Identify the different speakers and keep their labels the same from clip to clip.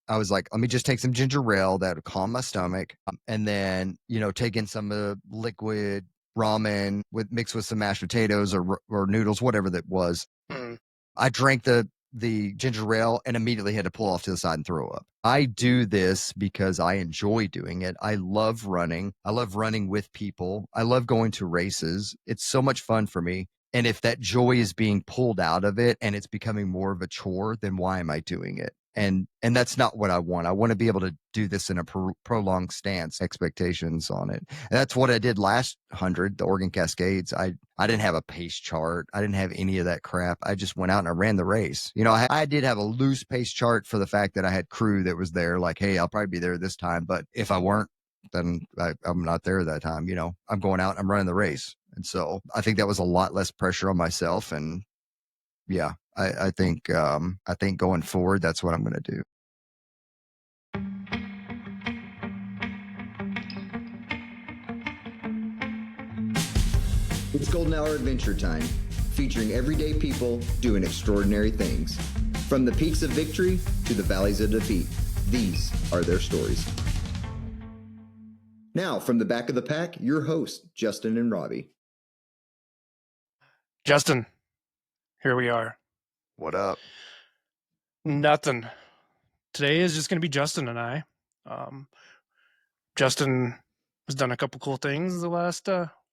Speaker 1: I was like, let me just take some ginger ale that would calm my stomach. And then, take in some of the liquid ramen mixed with some mashed potatoes or noodles, whatever that was.
Speaker 2: Mm.
Speaker 1: I drank the ginger ale and immediately had to pull off to the side and throw up. I do this because I enjoy doing it. I love running. I love running with people. I love going to races. It's so much fun for me. And if that joy is being pulled out of it and it's becoming more of a chore, then why am I doing it? And that's not what I want. I want to be able to do this in a prolonged stance, expectations on it. And that's what I did last 100, the Oregon Cascades. I didn't have a pace chart. I didn't have any of that crap. I just went out and I ran the race. I did have a loose pace chart for the fact that I had crew that was there like, hey, I'll probably be there this time. But if I weren't, then I'm not there that time. I'm going out and I'm running the race. And so I think that was a lot less pressure on myself. And yeah, I think going forward, that's what I'm going to do. It's Golden Hour Adventure Time, featuring everyday people doing extraordinary things. From the peaks of victory to the valleys of defeat, these are their stories. Now, from the back of the pack, your hosts, Justin and Robbie.
Speaker 2: Justin, here we are.
Speaker 1: What up?
Speaker 2: Nothing. Today is just going to be Justin and I. Justin has done a couple cool things the last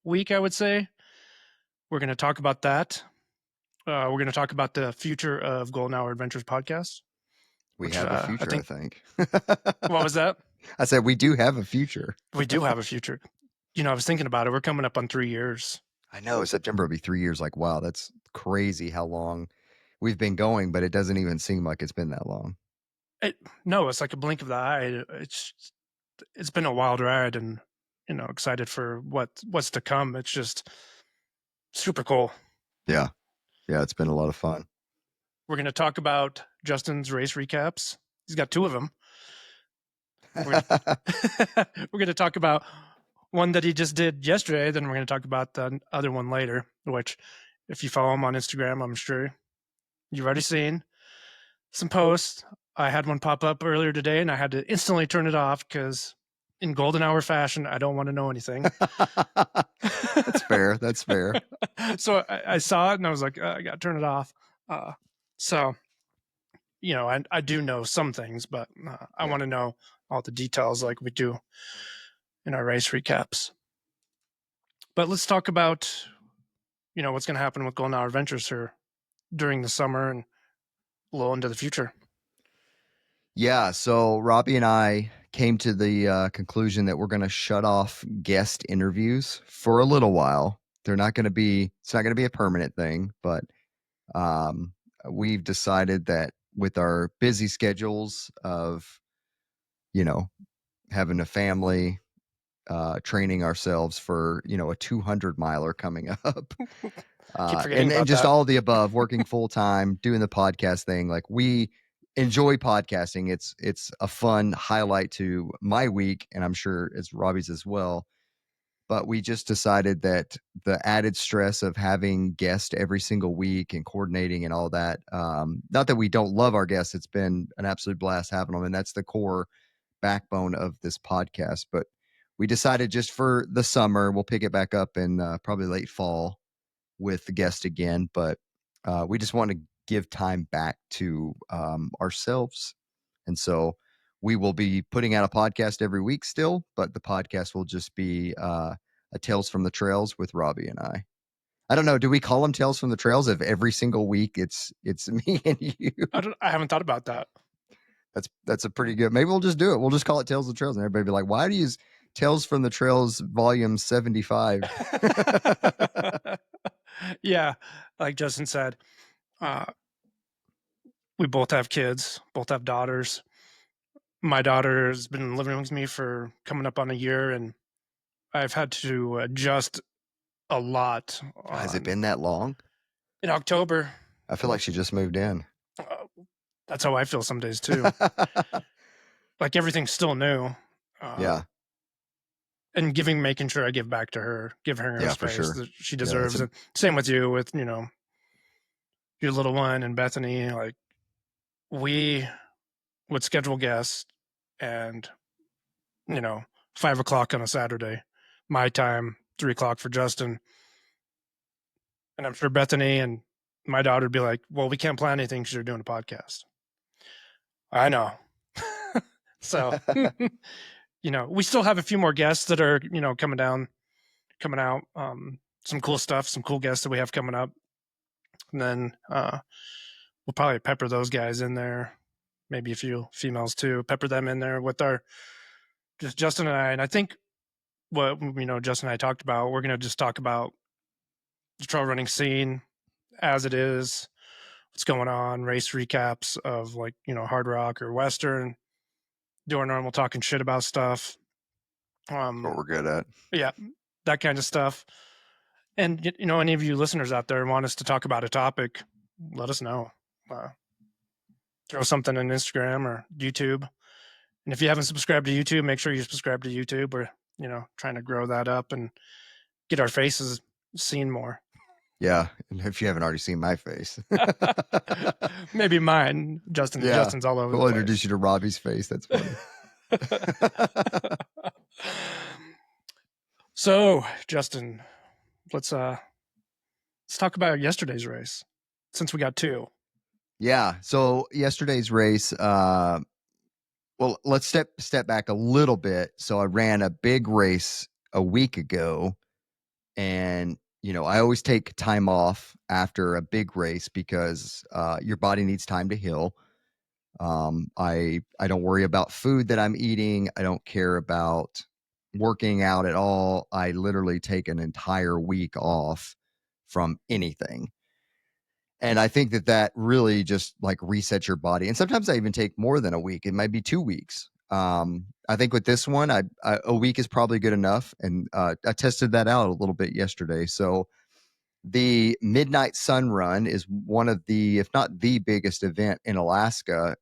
Speaker 2: week, I would say. We're going to talk about that. We're going to talk about the future of Golden Hour Adventures podcast.
Speaker 1: We have a future, I think.
Speaker 2: What was that?
Speaker 1: I said we do have a future.
Speaker 2: We do have a future. I was thinking about it. We're coming up on 3 years.
Speaker 1: I know. September will be 3 years. Like, wow, that's crazy how long we've been going, but it doesn't even seem like it's been that long.
Speaker 2: No, it's like a blink of the eye. It's been a wild ride, and excited for what's to come. It's just super cool.
Speaker 1: Yeah, it's been a lot of fun.
Speaker 2: We're going to talk about Justin's race recaps. He's got 2 of them. We're going to talk about one that he just did yesterday. Then we're going to talk about the other one later, which if you follow him on Instagram, I'm sure you've already seen some posts. I had one pop up earlier today and I had to instantly turn it off because in golden hour fashion, I don't want to know anything.
Speaker 1: That's fair. That's fair.
Speaker 2: So I saw it and I was like, I got to turn it off. So, I do know some things, but I want to know all the details like we do in our race recaps. But let's talk about, what's going to happen with Golden Hour Adventures here during the summer and a little into the future.
Speaker 1: Yeah, so Robbie and I came to the conclusion that we're going to shut off guest interviews for a little while. It's not going to be a permanent thing, but we've decided that with our busy schedules of, having a family, training ourselves for, a 200 miler coming up, and just all the above, working full time, doing the podcast thing. Like, we enjoy podcasting. It's a fun highlight to my week, and I'm sure it's Robbie's as well. But we just decided that the added stress of having guests every single week and coordinating and all that, not that we don't love our guests, it's been an absolute blast having them, and that's the core backbone of this podcast. But we decided just for the summer, we'll pick it back up in probably late fall with the guest again. But we just want to give time back to ourselves. And so we will be putting out a podcast every week still, but the podcast will just be a Tales from the Trails with Robbie and I. I don't know. Do we call them Tales from the Trails if every single week it's me and you?
Speaker 2: I haven't thought about that.
Speaker 1: That's a pretty good. Maybe we'll just do it. We'll just call it Tales of the Trails, and everybody be like, "Why do you use Tales from the Trails Volume 75?"
Speaker 2: Yeah, like Justin said, we both have kids, both have daughters. My daughter has been living with me for coming up on a year, and I've had to adjust a lot.
Speaker 1: Has it been that long?
Speaker 2: In October.
Speaker 1: I feel like she just moved in.
Speaker 2: That's how I feel some days too. Like everything's still new.
Speaker 1: Yeah.
Speaker 2: And making sure I give back to her, give her her space that she deserves. And same with you, with, your little one and Bethany. Like, we would schedule guests, and 5 o'clock on a Saturday, my time, 3 o'clock for Justin, and I'm sure Bethany and my daughter would be like, "Well, we can't plan anything because you're doing a podcast." I know. So, we still have a few more guests that are coming out. Some cool stuff, some cool guests that we have coming up, and then we'll probably pepper those guys in there. Maybe a few females too. Pepper them in there with just Justin and I. And I think what Justin and I talked about, we're gonna just talk about the trail running scene as it is, what's going on, race recaps of hard rock or western, do our normal talking shit about stuff.
Speaker 1: That's what we're good at.
Speaker 2: Yeah, that kind of stuff. And any of you listeners out there want us to talk about a topic, let us know. Throw something on Instagram or YouTube. And if you haven't subscribed to YouTube, make sure you subscribe to YouTube. We're trying to grow that up and get our faces seen more.
Speaker 1: Yeah, and if you haven't already seen my face,
Speaker 2: maybe mine, Justin. Yeah. Justin's all over.
Speaker 1: We'll introduce you to Robbie's face. That's funny.
Speaker 2: So, Justin, let's talk about yesterday's race, since we got two.
Speaker 1: Yeah. So yesterday's race. Well, let's step back a little bit. So I ran a big race a week ago, and I always take time off after a big race because your body needs time to heal. I don't worry about food that I'm eating. I don't care about working out at all. I literally take an entire week off from anything. And I think that really just like resets your body. And sometimes I even take more than a week. It might be 2 weeks. I think with this one, a week is probably good enough. And I tested that out a little bit yesterday. So the Midnight Sun Run is one of the, if not the biggest event in Alaska.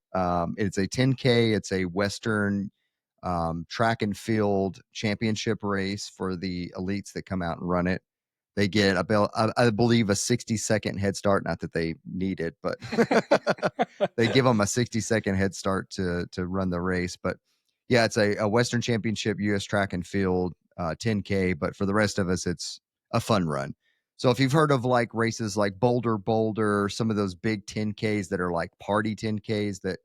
Speaker 1: It's a 10K. It's a Western track and field championship race for the elites that come out and run it. They get I believe a 60-second head start. Not that they need it, but they give them a 60-second head start to run the race. But yeah, it's a Western Championship U.S. track and field 10K. But for the rest of us, it's a fun run. So if you've heard of like races like Boulder, some of those big 10Ks that are like party 10Ks that,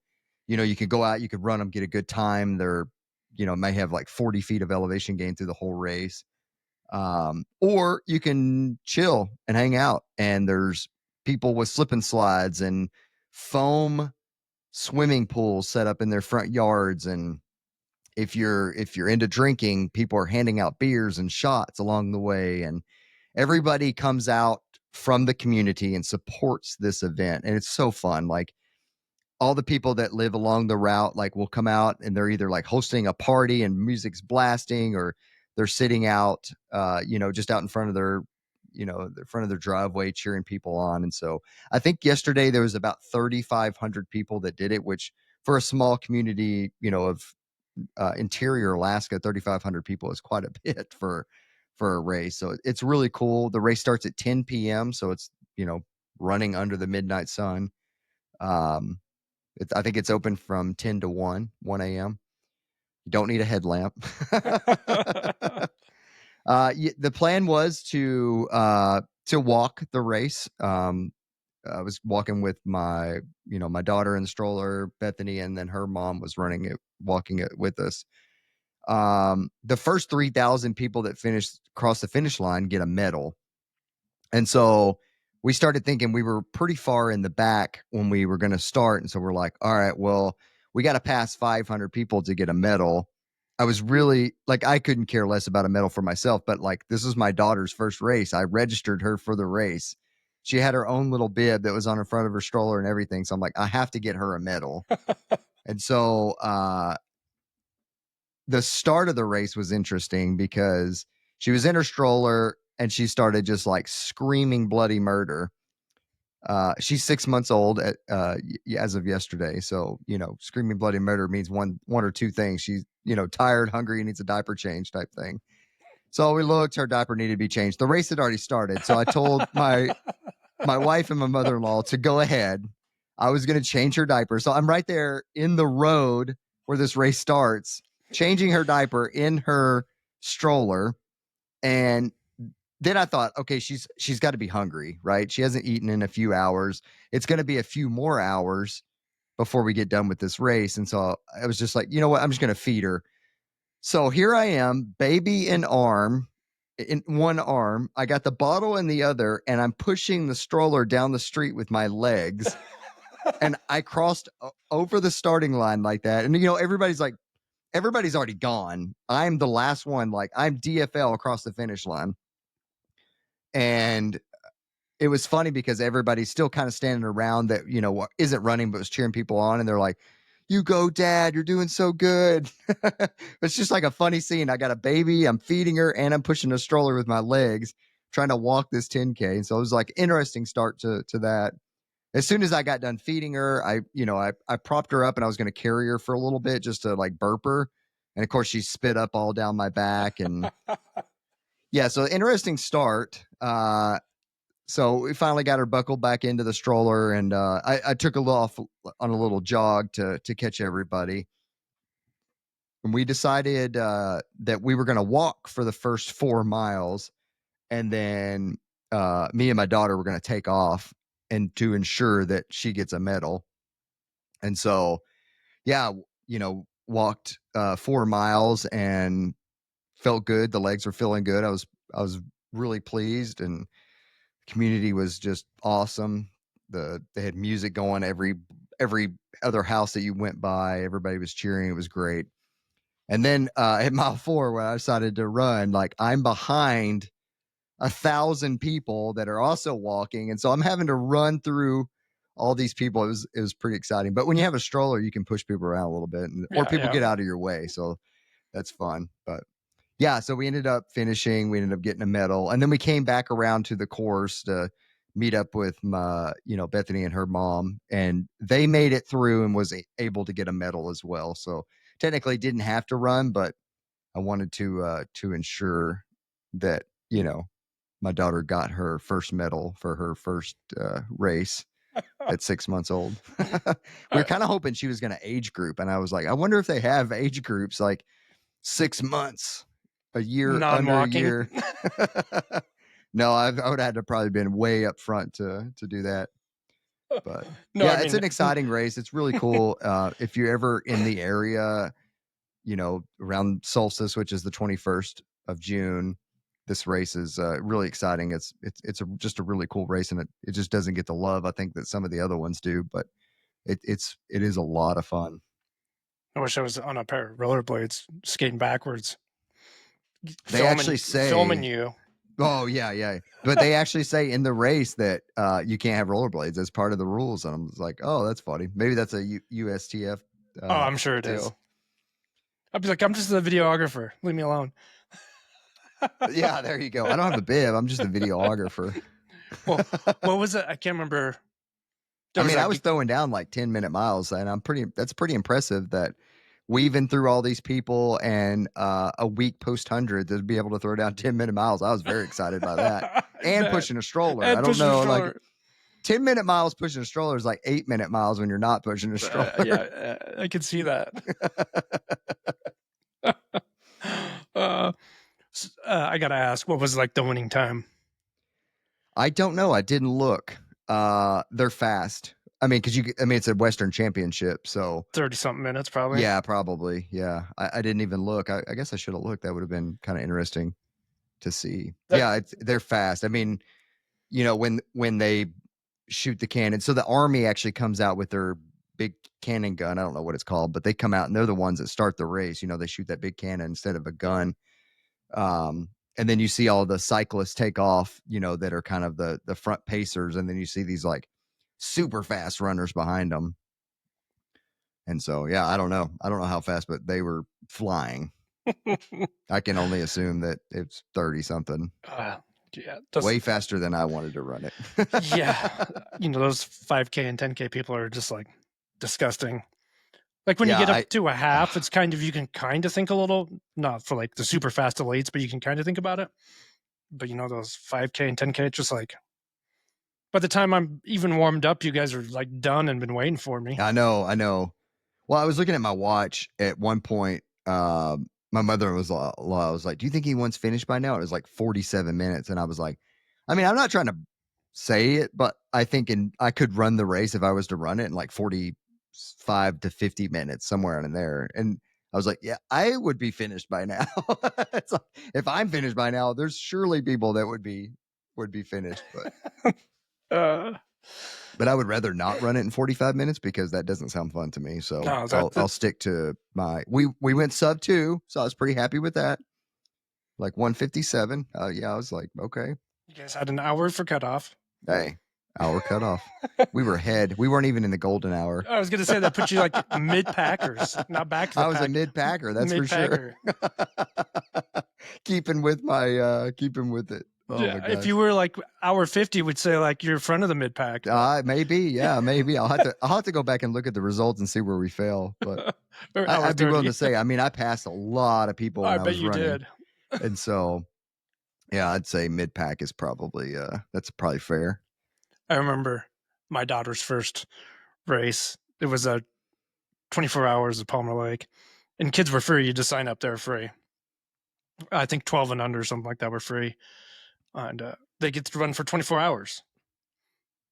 Speaker 1: you could go out, you could run them, get a good time. They're, may have like 40 feet of elevation gain through the whole race. Or you can chill and hang out, and there's people with slip and slides and foam swimming pools set up in their front yards. And if you're into drinking, people are handing out beers and shots along the way, and everybody comes out from the community and supports this event. And it's so fun. Like all the people that live along the route, like will come out, and they're either like hosting a party and music's blasting, or they're sitting out, just out in front of their, the front of their driveway cheering people on. And so I think yesterday there was about 3,500 people that did it, which for a small community, of interior Alaska, 3,500 people is quite a bit for a race. So it's really cool. The race starts at 10 p.m. So it's, running under the midnight sun. I think it's open from 10 to 1 a.m. You don't need a headlamp. The plan was to walk the race. I was walking with my daughter in the stroller, Bethany, and then her mom was walking it with us. The first 3,000 people that cross the finish line get a medal. And so we started thinking we were pretty far in the back when we were going to start. And so we're like, all right, well, we got to pass 500 people to get a medal. I was really like, I couldn't care less about a medal for myself, but like, this is my daughter's first race. I registered her for the race. She had her own little bib that was on the front of her stroller and everything. So I'm like, I have to get her a medal. And so the start of the race was interesting because she was in her stroller and she started just like screaming bloody murder. She's 6 months old as of yesterday. So, screaming bloody murder means one or two things. She's, tired, hungry, needs a diaper change type thing. So we looked, her diaper needed to be changed. The race had already started. So I told my wife and my mother-in-law to go ahead. I was going to change her diaper. So I'm right there in the road where this race starts, changing her diaper in her stroller. And then I thought, okay, she's got to be hungry, right? She hasn't eaten in a few hours. It's going to be a few more hours before we get done with this race. And so I was just like, you know what? I'm just going to feed her. So here I am, baby in one arm. I got the bottle in the other, and I'm pushing the stroller down the street with my legs. And I crossed over the starting line like that. And, everybody's already gone. I'm the last one. Like, I'm DFL across the finish line. And it was funny because everybody's still kind of standing around that, isn't running, but was cheering people on. And they're like, "You go, Dad. You're doing so good." It's just like a funny scene. I got a baby, I'm feeding her, and I'm pushing a stroller with my legs, trying to walk this 10K. So it was like interesting start to that. As soon as I got done feeding her, I propped her up and I was going to carry her for a little bit just to like burp her. And of course she spit up all down my back. And yeah, so interesting start. So we finally got her buckled back into the stroller, and I took a little off on a little jog to catch everybody. And we decided that we were going to walk for the first 4 miles, and then me and my daughter were going to take off, and to ensure that she gets a medal. And so, yeah, walked 4 miles and felt good. The legs were feeling good. I was really pleased, and community was just awesome. They had music going every other house that you went by. Everybody was cheering. It was great. And then at mile 4, where I decided to run, like I'm behind 1,000 people that are also walking, and so I'm having to run through all these people. It was pretty exciting. But when you have a stroller, you can push people around a little bit, or people get out of your way. So that's fun. But yeah, so we ended up finishing. We ended up getting a medal, and then we came back around to the course to meet up with my, Bethany and her mom, and they made it through and was able to get a medal as well. So technically didn't have to run, but I wanted to ensure that, my daughter got her first medal for her first race at 6 months old. We were kind of hoping she was going to age group. And I was like, I wonder if they have age groups like 6 months, a year, under a year. No, I would have had to probably been way up front to do that. But no, yeah, it's an exciting race. It's really cool. If you're ever in the area, around solstice, which is the 21st of June, this race is really exciting. It's just a really cool race, and it just doesn't get the love I think that some of the other ones do, but it is a lot of fun.
Speaker 2: I wish I was on a pair of rollerblades skating backwards.
Speaker 1: They actually say
Speaker 2: filming you.
Speaker 1: Oh yeah. But they actually say in the race that you can't have rollerblades as part of the rules, and I'm like, oh, that's funny. Maybe that's a USTF.
Speaker 2: I'm sure it is. I'd be like, I'm just a videographer. Leave me alone.
Speaker 1: Yeah, there you go. I don't have a bib. I'm just a videographer.
Speaker 2: Well, what was it? I can't remember.
Speaker 1: I was throwing down like 10-minute miles, and that's pretty impressive that weaving through all these people and a week post 100 to be able to throw down 10-minute miles. I was very excited by that. And pushing a stroller. I don't know, like 10-minute miles pushing a stroller is like 8-minute miles when you're not pushing a stroller.
Speaker 2: Yeah, I can see that. I gotta ask, what was like the winning time?
Speaker 1: I don't know. I didn't look. They're fast. I mean, it's a Western Championship, so
Speaker 2: 30-something minutes, probably.
Speaker 1: Yeah, probably. Yeah, I didn't even look. I guess I should have looked. That would have been kind of interesting to see. They're fast. I mean, when they shoot the cannon, so the Army actually comes out with their big cannon gun. I don't know what it's called, but they come out and they're the ones that start the race. They shoot that big cannon instead of a gun. And then you see all the cyclists take off, that are kind of the front pacers, and then you see these like super fast runners behind them. And so, yeah, I don't know how fast, but they were flying. I can only assume that it's 30 something.
Speaker 2: Yeah,
Speaker 1: way faster than I wanted to run it.
Speaker 2: Yeah, those 5K and 10K people are just like disgusting. Like when you get up to a half, it's you can kind of think a little, not for like the super fast elites, but you can kind of think about it. But those 5K and 10K, it's just like, By the time I'm even warmed up, you guys are like done and been waiting for me.
Speaker 1: I know. Well, I was looking at my watch at one point. My mother was like, "Do you think he wants finished by now?" It was like 47 minutes, and I was like, "I mean, I'm not trying to say it, but I think I could run the race if I was to run it in like 45 to 50 minutes, somewhere in there." And I was like, "Yeah, I would be finished by now." It's like, if I'm finished by now, there's surely people that would be finished, but I would rather not run it in 45 minutes because that doesn't sound fun to me. So
Speaker 2: No,
Speaker 1: I'll stick to my. We went sub 2, so I was pretty happy with that. Like 1:57. Yeah, I was like, okay.
Speaker 2: You guys had an hour for cutoff.
Speaker 1: Hey, hour cutoff. We were ahead. We weren't even in the golden hour.
Speaker 2: I was gonna say that put you like mid Packers, not back to the
Speaker 1: I was
Speaker 2: pack.
Speaker 1: a mid packer. That's for sure. keeping with it. Oh my gosh.
Speaker 2: If you were like hour 50, we'd say like you're front of the mid pack.
Speaker 1: Maybe, yeah, maybe. I'll have to go back and look at the results and see where we fell. But I'd be willing to say, I mean, I passed a lot of people when I was running.
Speaker 2: Did.
Speaker 1: And so, yeah, I'd say mid pack is probably that's probably fair.
Speaker 2: I remember my daughter's first race. It was a 24 hours at Palmer Lake, and kids were free. You just sign up there free. I think 12 and under, something like that, were free, and they get to run for 24 hours.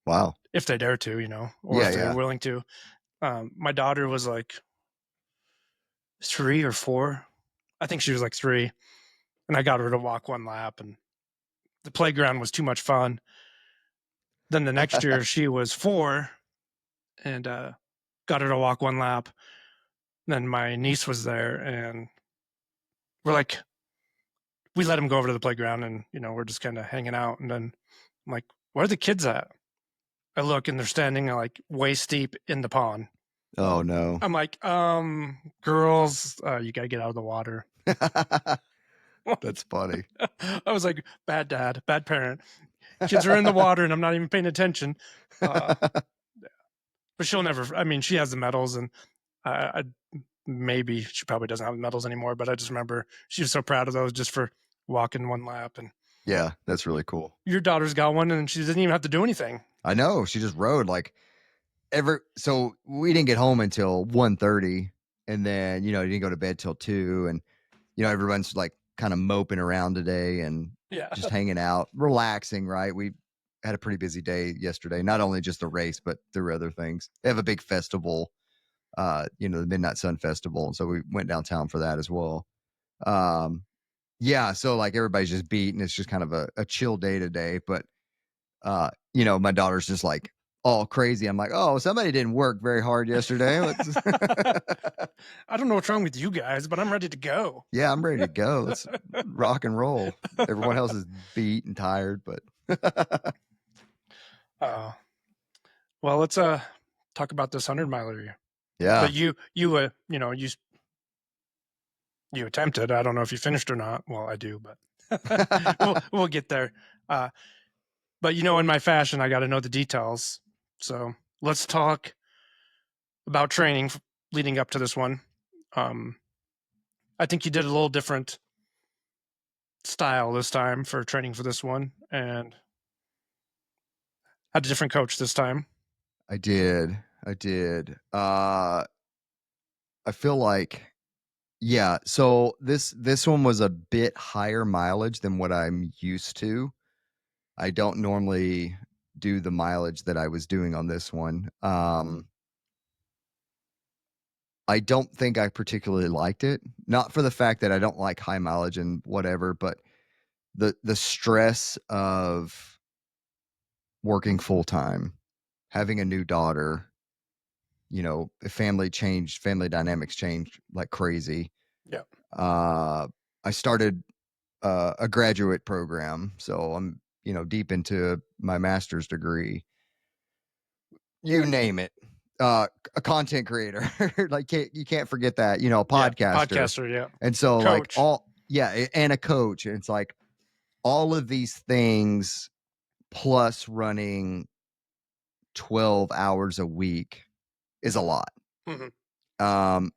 Speaker 1: Wow!
Speaker 2: If they dare to, or if they're willing to. My daughter was like 3 or 4. I think she was like 3, and I got her to walk one lap, and the playground was too much fun. Then the next year she was 4, and got her to walk one lap. Then my niece was there, and we're like, we let him go over to the playground, and we're just kind of hanging out. And then I'm like, where are the kids at? I look, and they're standing like waist deep in the pond.
Speaker 1: Oh no!
Speaker 2: I'm like, girls, you gotta get out of the water.
Speaker 1: That's funny.
Speaker 2: I was like, bad dad, bad parent. Kids are in the water, and I'm not even paying attention. But she'll never. I mean, she has the medals, and maybe she probably doesn't have the medals anymore. But I just remember she was so proud of those just for walking one lap. And
Speaker 1: yeah, that's really cool.
Speaker 2: Your daughter's got one, and she didn't even have to do anything.
Speaker 1: I know. She just rode like so we didn't get home until 1:30, and then didn't go to bed till 2, and everyone's like kind of moping around today and just hanging out, relaxing. Right? We had a pretty busy day yesterday. Not only just the race, but through other things. They have a big festival, the Midnight Sun Festival, and so we went downtown for that as well. Yeah, so like everybody's just beat, and it's just kind of a chill day today. But my daughter's just like all crazy. I'm like, oh, somebody didn't work very hard yesterday.
Speaker 2: I don't know what's wrong with you guys, but I'm ready to go.
Speaker 1: Yeah, I'm ready to go. Let's rock and roll. Everyone else is beat and tired, but
Speaker 2: well, let's talk about this 100-miler.
Speaker 1: Yeah.
Speaker 2: But you attempted. I don't know if you finished or not. Well, I do, but we'll get there. But in my fashion, I got to know the details. So let's talk about training leading up to this one. I think you did a little different style this time for training for this one, and had a different coach this time.
Speaker 1: I did. I feel like, yeah. So this one was a bit higher mileage than what I'm used to. I don't normally do the mileage that I was doing on this one. I don't think I particularly liked it. Not for the fact that I don't like high mileage and whatever, but the stress of working full time, having a new daughter, family dynamics changed like crazy.
Speaker 2: Yeah.
Speaker 1: I started a graduate program, so I'm deep into my master's degree. You name it. A content creator, like you can't forget that, a podcaster.
Speaker 2: Yeah, podcaster, yeah.
Speaker 1: And so
Speaker 2: coach.
Speaker 1: and a coach. And it's like all of these things plus running 12 hours a week is a lot.
Speaker 2: Mm-hmm.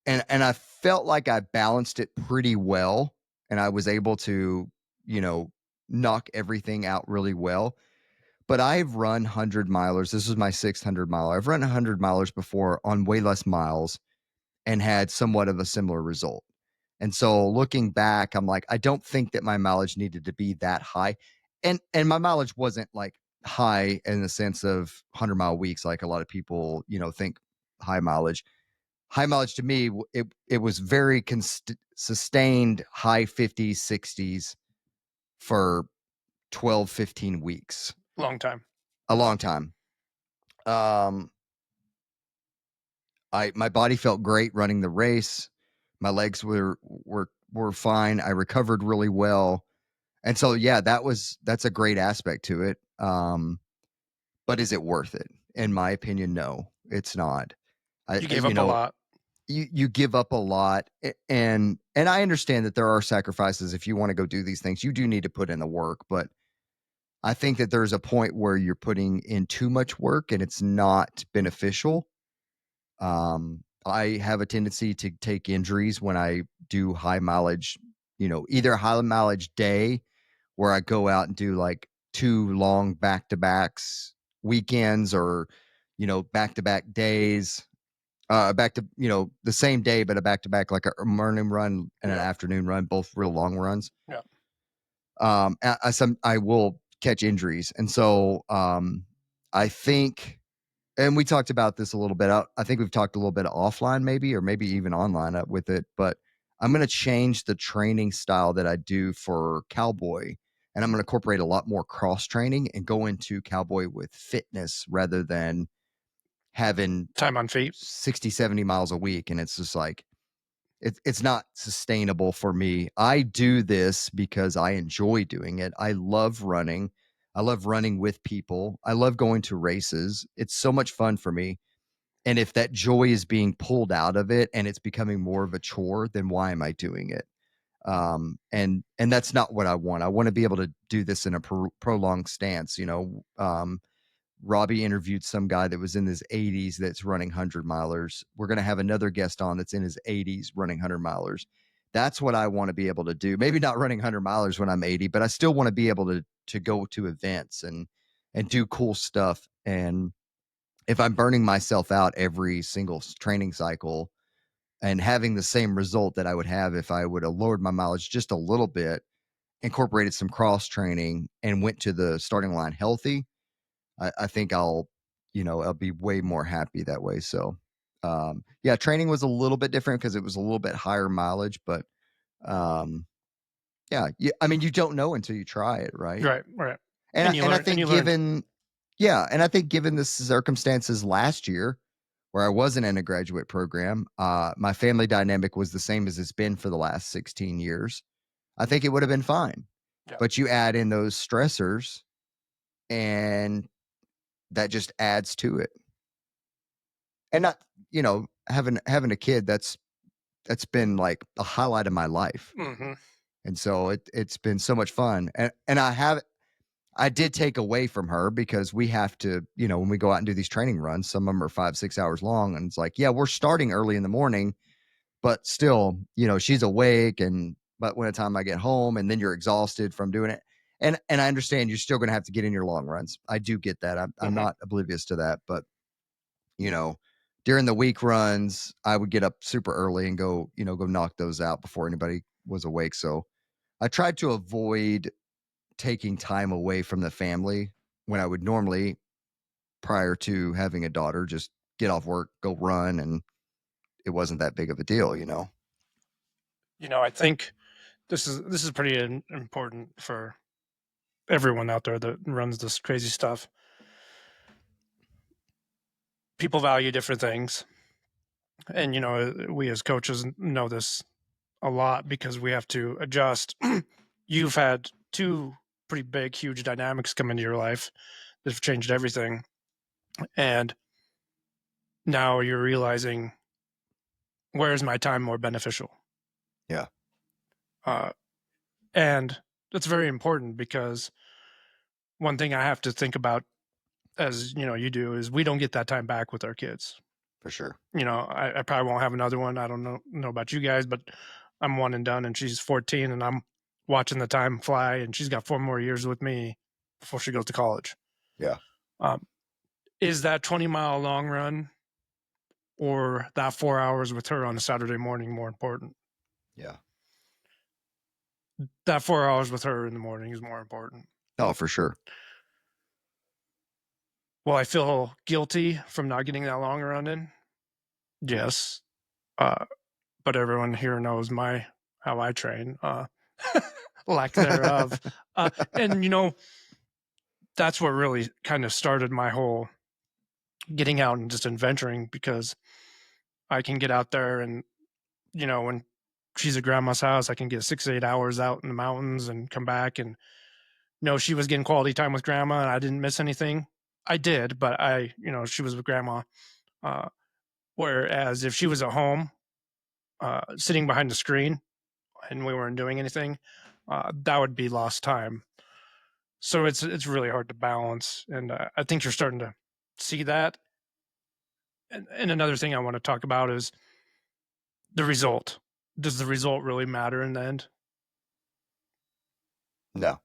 Speaker 1: And I felt like I balanced it pretty well, and I was able to, knock everything out really well. but I've run 100 milers. This was my 600 miler. I've run 100 milers before on way less miles and had somewhat of a similar result. And so looking back, I'm like, I don't think that my mileage needed to be that high. And my mileage wasn't like high in the sense of 100-mile weeks, like a lot of people, think high mileage. High mileage to me, it was very sustained high 50s, 60s for 12, 15 weeks.
Speaker 2: Long time.
Speaker 1: A long time. My body felt great running the race. My legs were fine. I recovered really well. And so, yeah, that's a great aspect to it. But is it worth it? In my opinion, no, it's not.
Speaker 2: You gave up a lot.
Speaker 1: You give up a lot, and I understand that there are sacrifices. If you want to go do these things, you do need to put in the work. But I think that there's a point where you're putting in too much work and it's not beneficial. I have a tendency to take injuries when I do high mileage, either a high mileage day where I go out and do like 2 long back-to-backs weekends, or, back-to-back days, back to, the same day, but a back-to-back, like a morning run and an afternoon run, both real long runs.
Speaker 2: Yeah.
Speaker 1: I will catch injuries. And so, I think, and we talked about this a little bit. I think we've talked a little bit offline, maybe, or maybe even online with it. But I'm going to change the training style that I do for cowboy, and I'm going to incorporate a lot more cross training and go into cowboy with fitness rather than having
Speaker 2: time on feet
Speaker 1: 60, 70 miles a week. And it's just like, it's not sustainable for me. I do this because I enjoy doing it. I love running. I love running with people. I love going to races. It's so much fun for me. And if that joy is being pulled out of it and it's becoming more of a chore, then why am I doing it? And that's not what I want. I want to be able to do this in a prolonged stance. Robbie interviewed some guy that was in his 80s that's running 100 milers. We're going to have another guest on that's in his 80s running 100 milers. That's what I want to be able to do. Maybe not running 100 milers when I'm 80, but I still want to be able to go to events and do cool stuff. And if I'm burning myself out every single training cycle and having the same result that I would have if I would have lowered my mileage just a little bit, incorporated some cross training, and went to the starting line healthy, I think I'll be way more happy that way. So, yeah, training was a little bit different because it was a little bit higher mileage, but, yeah, I mean, you don't know until you try it, right?
Speaker 2: Right.
Speaker 1: And I think and I think given the circumstances last year where I wasn't in a graduate program, my family dynamic was the same as it's been for the last 16 years. I think it would have been fine.
Speaker 2: Yeah.
Speaker 1: But you add in those stressors and that just adds to it. And not, having a kid, that's been like a highlight of my life.
Speaker 2: Mm-hmm.
Speaker 1: And so it's been so much fun. And I did take away from her because we have to, when we go out and do these training runs, some of them are 5-6 hours long. And it's like, yeah, we're starting early in the morning, but still, she's awake. But when the time I get home, and then you're exhausted from doing it. And I understand you're still going to have to get in your long runs. I do get that. I'm not oblivious to that, but during the week runs, I would get up super early and go knock those out before anybody was awake. So I tried to avoid taking time away from the family when I would normally, prior to having a daughter, just get off work, go run, and it wasn't that big of a deal.
Speaker 2: I think this is pretty important for everyone out there that runs this crazy stuff. People value different things, and we as coaches know this a lot because we have to adjust. You've had 2 pretty big, huge dynamics come into your life that have changed everything, and now you're realizing, where is my time more beneficial?
Speaker 1: Yeah.
Speaker 2: And that's very important because one thing I have to think about, as you do, is we don't get that time back with our kids.
Speaker 1: For sure.
Speaker 2: I probably won't have another one. I don't know about you guys, but I'm one and done, and she's 14, and I'm watching the time fly, and she's got 4 more years with me before she goes to college.
Speaker 1: Yeah.
Speaker 2: Is that 20-mile long run or that 4 hours with her on a Saturday morning more important?
Speaker 1: Yeah.
Speaker 2: That 4 hours with her in the morning is more important.
Speaker 1: Oh, for sure.
Speaker 2: Will I feel guilty from not getting that long run in? Yes. But everyone here knows how I train, lack thereof. And that's what really kind of started my whole getting out and just adventuring, because I can get out there and, when she's at grandma's house, I can get 6 to 8 hours out in the mountains and come back and know she was getting quality time with grandma and I didn't miss anything. I did, but she was with grandma. Uh, Whereas if she was at home, sitting behind the screen and we weren't doing anything, that would be lost time. So it's really hard to balance, and I think you're starting to see that. And another thing I want to talk about is the result. Does the result really matter in the end?
Speaker 1: No.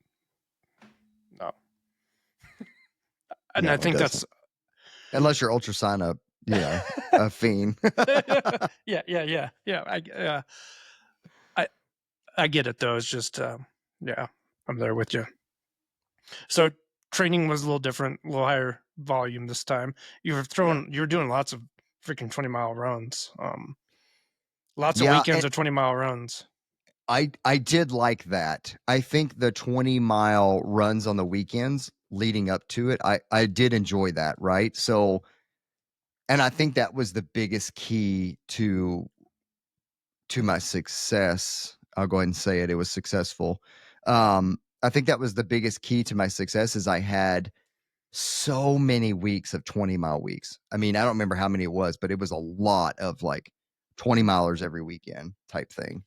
Speaker 2: No. And
Speaker 1: No,
Speaker 2: I
Speaker 1: it
Speaker 2: think
Speaker 1: doesn't.
Speaker 2: that's
Speaker 1: Unless you're ultrasign a fiend.
Speaker 2: yeah. I get it though. It's just yeah, I'm there with you. So training was a little different, a little higher volume this time. You were doing lots of freaking 20-mile runs. Lots of
Speaker 1: Yeah,
Speaker 2: weekends
Speaker 1: and
Speaker 2: of 20-mile runs.
Speaker 1: I did like that. I think the 20-mile runs on the weekends leading up to it, I did enjoy that, right? So, and I think that was the biggest key to my success. I'll go ahead and say it. It was successful. I think that was the biggest key to my success is I had so many weeks of 20-mile weeks. I mean, I don't remember how many it was, but it was a lot of like 20 milers every weekend type thing.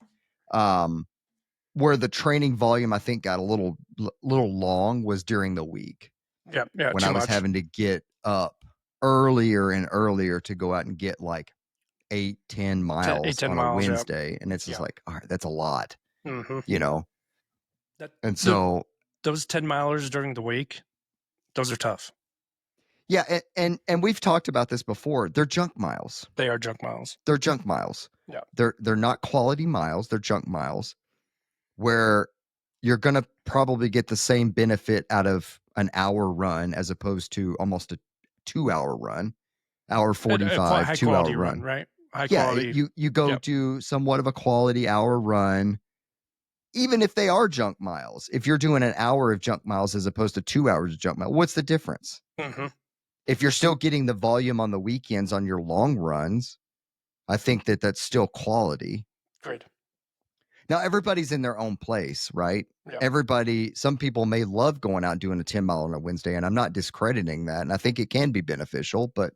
Speaker 1: Where the training volume I think got a little long was during the week.
Speaker 2: Yeah,
Speaker 1: When
Speaker 2: too
Speaker 1: I was
Speaker 2: much.
Speaker 1: having to get up earlier and earlier to go out and get like 8-10 miles
Speaker 2: 10
Speaker 1: on a
Speaker 2: miles. Yeah.
Speaker 1: Wednesday. And it's just
Speaker 2: Yeah.
Speaker 1: like, all right, that's a lot,
Speaker 2: Mm-hmm.
Speaker 1: you know?
Speaker 2: That
Speaker 1: And so,
Speaker 2: those 10 milers during the week, those are tough.
Speaker 1: yeah. And we've talked about this before. They're junk miles.
Speaker 2: They are junk miles.
Speaker 1: They're junk miles.
Speaker 2: Yeah.
Speaker 1: They're not quality miles. They're junk miles where you're going to probably get the same benefit out of an hour run as opposed to almost a 2-hour run, hour
Speaker 2: A
Speaker 1: 45,
Speaker 2: high
Speaker 1: 2-hour
Speaker 2: quality
Speaker 1: run.
Speaker 2: run, right? High
Speaker 1: Yeah.
Speaker 2: quality.
Speaker 1: You go
Speaker 2: Yep.
Speaker 1: do somewhat of a quality hour run, even if they are junk miles. If you're doing an hour of junk miles as opposed to 2 hours of junk miles, what's the difference?
Speaker 2: Mm-hmm.
Speaker 1: If you're still getting the volume on the weekends on your long runs, I think that that's still quality.
Speaker 2: Great.
Speaker 1: Now, everybody's in their own place, right?
Speaker 2: Yeah.
Speaker 1: Some people may love going out and doing a 10 mile on a Wednesday, and I'm not discrediting that. And I think it can be beneficial, but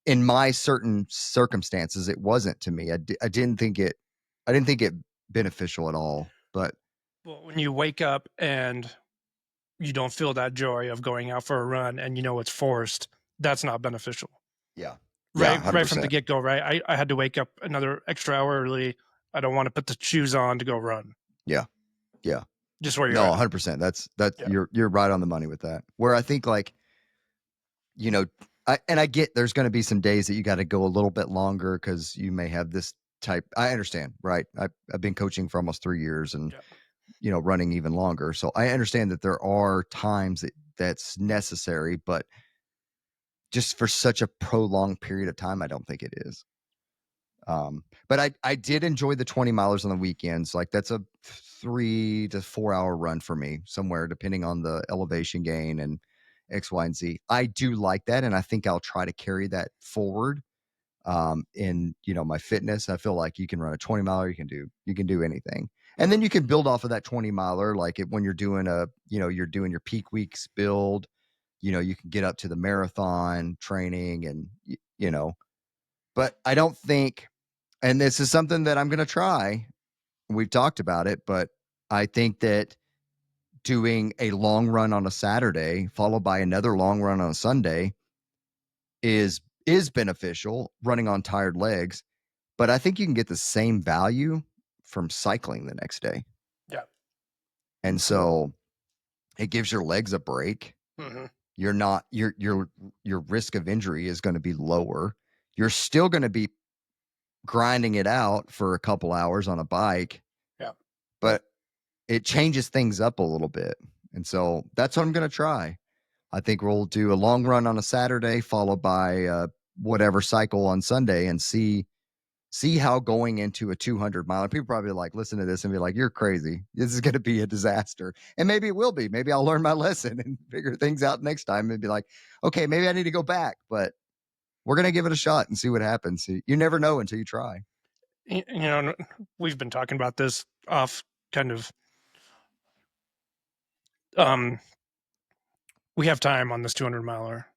Speaker 1: in my certain circumstances, it wasn't to me. I didn't think it beneficial at all. But
Speaker 2: Well, when you wake up and you don't feel that joy of going out for a run and it's forced, that's not beneficial.
Speaker 1: yeah,
Speaker 2: Right,
Speaker 1: 100%.
Speaker 2: right from the get go. Right, I had to wake up another extra hour early. I don't want to put the shoes on to go run.
Speaker 1: Yeah.
Speaker 2: Just where you're
Speaker 1: No,
Speaker 2: at.
Speaker 1: 100%. That's
Speaker 2: Yeah.
Speaker 1: you're right on the money with that. Where I think like, I get there's going to be some days that you got to go a little bit longer because you may have this type. I understand, right? I've been coaching for almost 3 years and running even longer. So I understand that there are times that's necessary, but just for such a prolonged period of time, I don't think it is. But I did enjoy the 20 milers on the weekends. Like that's a 3 to 4 hour run for me somewhere, depending on the elevation gain and X, Y, and Z. I do like that. And I think I'll try to carry that forward in, my fitness. I feel like you can run a 20 miler, you can do anything. And then you can build off of that 20 miler. Like when you're doing you're doing your peak weeks build, you can get up to the marathon training and, but I don't think, and this is something that I'm going to try. We've talked about it, but I think that doing a long run on a Saturday followed by another long run on a Sunday is beneficial running on tired legs, but I think you can get the same value from cycling the next day.
Speaker 2: Yeah.
Speaker 1: And so it gives your legs a break.
Speaker 2: Mm-hmm.
Speaker 1: you're not your risk of injury is going to be lower. You're still going to be grinding it out for a couple hours on a bike.
Speaker 2: Yeah.
Speaker 1: But it changes things up a little bit. And so that's what I'm going to try. I think we'll do a long run on a Saturday, followed by whatever cycle on Sunday, and see how going into a 200 mile. People probably like listen to this and be like, "You're crazy. This is going to be a disaster." And maybe it will be. Maybe I'll learn my lesson and figure things out next time and be like, "Okay, maybe I need to go back." But we're going to give it a shot and see what happens. You never know until you try.
Speaker 2: You know, we've been talking about this off kind of. We have time on this 200 miler.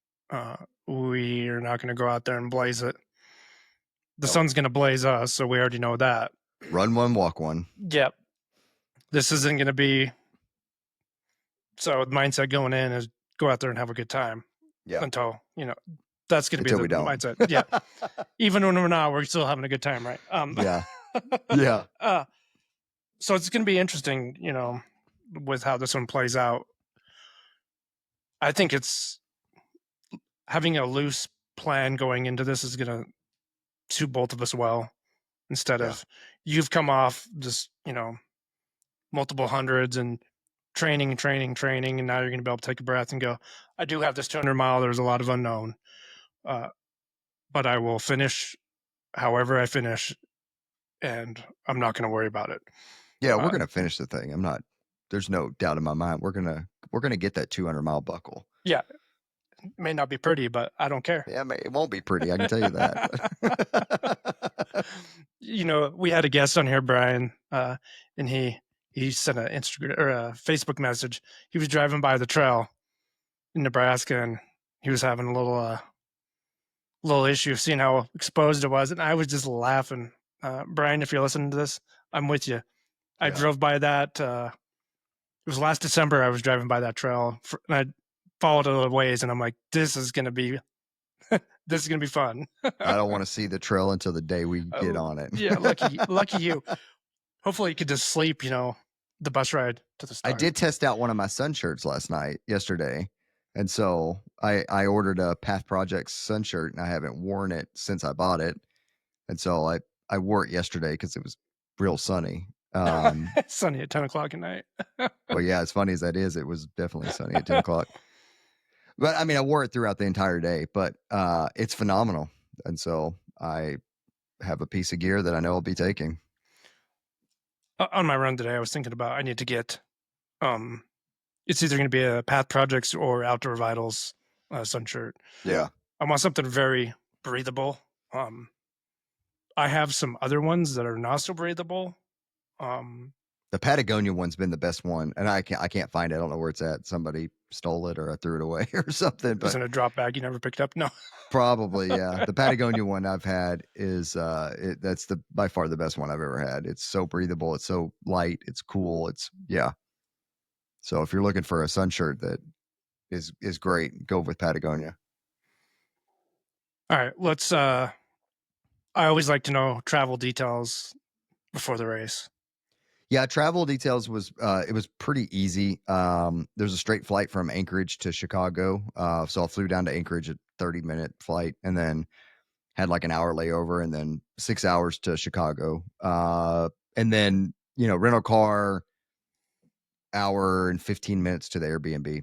Speaker 2: We are not going to go out there and blaze it. The sun's going to blaze us, so we already know that.
Speaker 1: Run one, walk one.
Speaker 2: Yep. This isn't going to be. So the mindset going in is go out there and have a good time.
Speaker 1: Yeah.
Speaker 2: Until, that's going to be the mindset. Yeah. Even when we're not, we're still having a good time, right?
Speaker 1: Yeah. Yeah.
Speaker 2: So it's going to be interesting, with how this one plays out. I think it's having a loose plan going into this is going to suit both of us well, instead of you've come off just, multiple hundreds and training, and now you're going to be able to take a breath and go, I do have this 200 mile. There's a lot of unknown, but I will finish however I finish, and I'm not going to worry about it.
Speaker 1: Yeah, we're going to finish the thing. There's no doubt in my mind. We're going to get that 200 mile buckle.
Speaker 2: Yeah. It may not be pretty, but I don't care.
Speaker 1: Yeah, it won't be pretty. I can tell you that.
Speaker 2: We had a guest on here, Brian, and he sent an Instagram or a Facebook message. He was driving by the trail in Nebraska, and he was having a little issue of seeing how exposed it was, and I was just laughing. Brian, if you're listening to this, I'm with you. I drove by that. It was last December. I was driving by that trail, and I followed it a ways, and I'm like, this is gonna be fun.
Speaker 1: I don't want to see the trail until the day we get on it.
Speaker 2: Yeah, lucky you. Hopefully you could just sleep, the bus ride to the start.
Speaker 1: I did test out one of my sun shirts yesterday. And so I ordered a Path Projects sun shirt, and I haven't worn it since I bought it. And so I wore it yesterday because it was real sunny.
Speaker 2: Sunny at 10 o'clock at night.
Speaker 1: Well, yeah, as funny as that is, it was definitely sunny at 10 o'clock. But I mean, I wore it throughout the entire day, but it's phenomenal. And so I have a piece of gear that I know I'll be taking.
Speaker 2: On my run today, I was thinking about I need to get, it's either going to be a Path Projects or Outdoor Vitals sun shirt.
Speaker 1: Yeah.
Speaker 2: I want something very breathable. I have some other ones that are not so breathable.
Speaker 1: The Patagonia one's been the best one, and I can't find it. I don't know where it's at. Somebody stole it, or I threw it away, or something. But
Speaker 2: it's in a drop bag you never picked up. No,
Speaker 1: probably, yeah. The Patagonia one I've had is that's by far the best one I've ever had. It's so breathable. It's so light. It's cool. So if you're looking for a sun shirt that is great, go with Patagonia.
Speaker 2: All right, let's. I always like to know travel details before the race.
Speaker 1: Yeah, travel details was it was pretty easy. There's a straight flight from Anchorage to Chicago. So I flew down to Anchorage, a 30-minute flight, and then had like an hour layover, and then 6 hours to Chicago. And then, rental car, hour and 15 minutes to the Airbnb.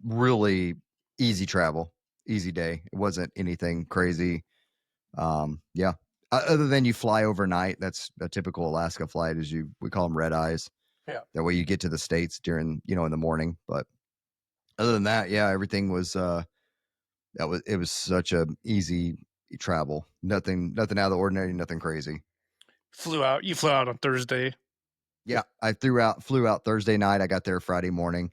Speaker 1: Really easy travel, easy day. It wasn't anything crazy. Yeah. Other than you fly overnight, that's a typical Alaska flight. We call them red eyes.
Speaker 2: Yeah.
Speaker 1: That way you get to the States during, in the morning. But other than that, yeah, everything was, it was such a easy travel. Nothing out of the ordinary, nothing crazy.
Speaker 2: You flew out on Thursday.
Speaker 1: Yeah. I flew out Thursday night. I got there Friday morning.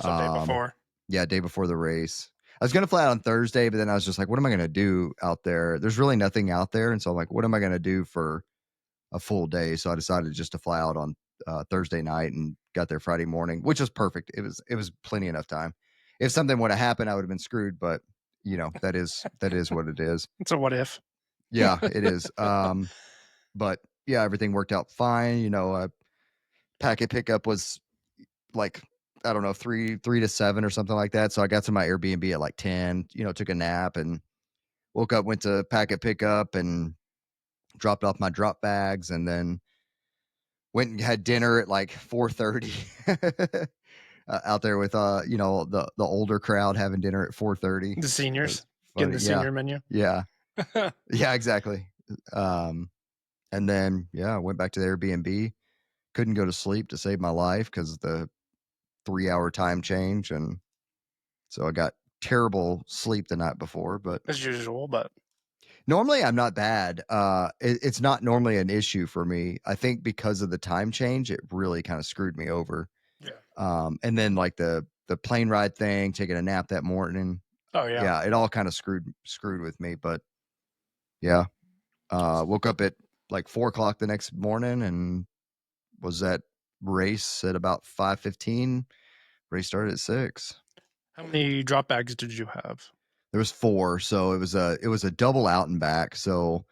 Speaker 2: So day before.
Speaker 1: Yeah. Day before the race. I was going to fly out on Thursday, but then I was just like, what am I going to do out there? There's really nothing out there. And so I'm like, what am I going to do for a full day? So I decided just to fly out on Thursday night and got there Friday morning, which was perfect. It was plenty enough time. If something would have happened, I would have been screwed, but that is what it is.
Speaker 2: It's a what if.
Speaker 1: Yeah, it is. But yeah, everything worked out fine. Packet pickup was like I don't know, 3 to 7 or something like that. So I got to my Airbnb at like 10, took a nap and woke up, went to packet pickup and dropped off my drop bags, and then went and had dinner at like 4:30 out there with the older crowd having dinner at 4:30.
Speaker 2: The
Speaker 1: It
Speaker 2: seniors
Speaker 1: was
Speaker 2: getting
Speaker 1: funny.
Speaker 2: the
Speaker 1: Yeah.
Speaker 2: senior menu.
Speaker 1: Yeah. Yeah, exactly. Um and then I went back to the Airbnb. Couldn't go to sleep to save my life because of the 3-hour time change, and so I got terrible sleep the night before. But
Speaker 2: As usual, but
Speaker 1: normally I'm not bad. It's not normally an issue for me. I think because of the time change, it really kind of screwed me over.
Speaker 2: yeah.
Speaker 1: And then like the plane ride thing, taking a nap that morning.
Speaker 2: Oh yeah.
Speaker 1: Yeah, it all kind of screwed with me. But yeah, woke up at like 4 o'clock the next morning and was at race at about 5:15. Race started at 6.
Speaker 2: How many drop bags did you have?
Speaker 1: There was 4, so it was a double out and back. So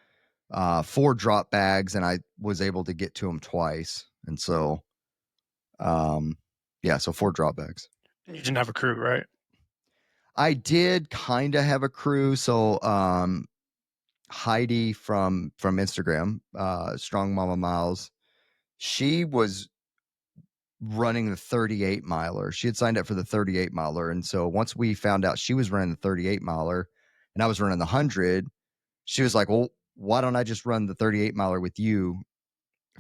Speaker 1: 4 drop bags, and I was able to get to them twice. And so so 4 drop bags.
Speaker 2: You didn't have a crew, right?
Speaker 1: I did kind of have a crew. So Heidi from Instagram, Strong Mama Miles, she was running the 38 miler. She had signed up for the 38 miler. And so once we found out she was running the 38 miler and I was running the 100, she was like, well, why don't I just run the 38 miler with you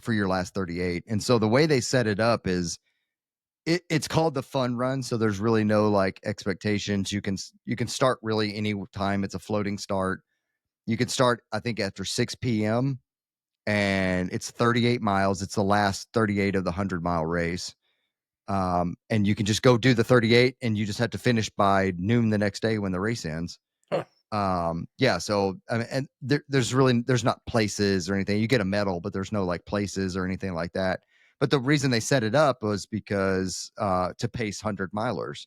Speaker 1: for your last 38? And so the way they set it up is it's called the fun run. So there's really no like expectations. You can start really any time. It's a floating start. You can start, I think, after 6 p.m. and it's 38 miles. It's the last 38 of the 100-mile race. And you can just go do the 38 and you just have to finish by noon the next day when the race ends.
Speaker 2: Huh.
Speaker 1: So I mean, and there's not places or anything. You get a medal, but there's no like places or anything like that. But the reason they set it up was because to pace 100-milers.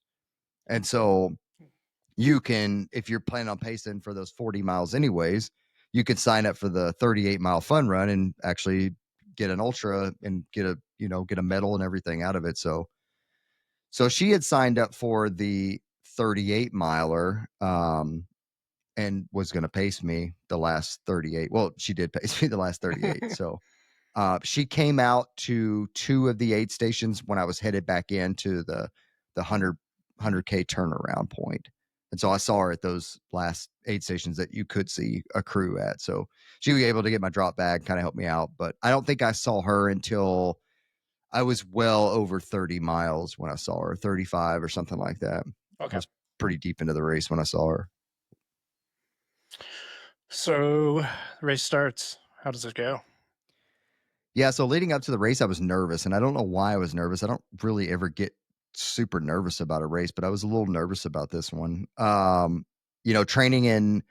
Speaker 1: And so you can, if you're planning on pacing for those 40 miles anyways, you could sign up for the 38-mile fun run and actually get an ultra and get a medal and everything out of it. So she had signed up for the 38 miler and was going to pace me the last 38. Well, she did pace me the last 38. So she came out to 2 of the 8 stations when I was headed back into the 100K turnaround point. And so I saw her at those last 8 stations that you could see a crew at. So she was able to get my drop bag, kind of help me out. But I don't think I saw her until I was well over 30 miles when I saw her, 35 or something like that.
Speaker 2: Okay.
Speaker 1: I was pretty deep into the race when I saw her.
Speaker 2: So the race starts. How does it go?
Speaker 1: Yeah, so leading up to the race, I was nervous, and I don't know why I was nervous. I don't really ever get super nervous about a race, but I was a little nervous about this one. Training in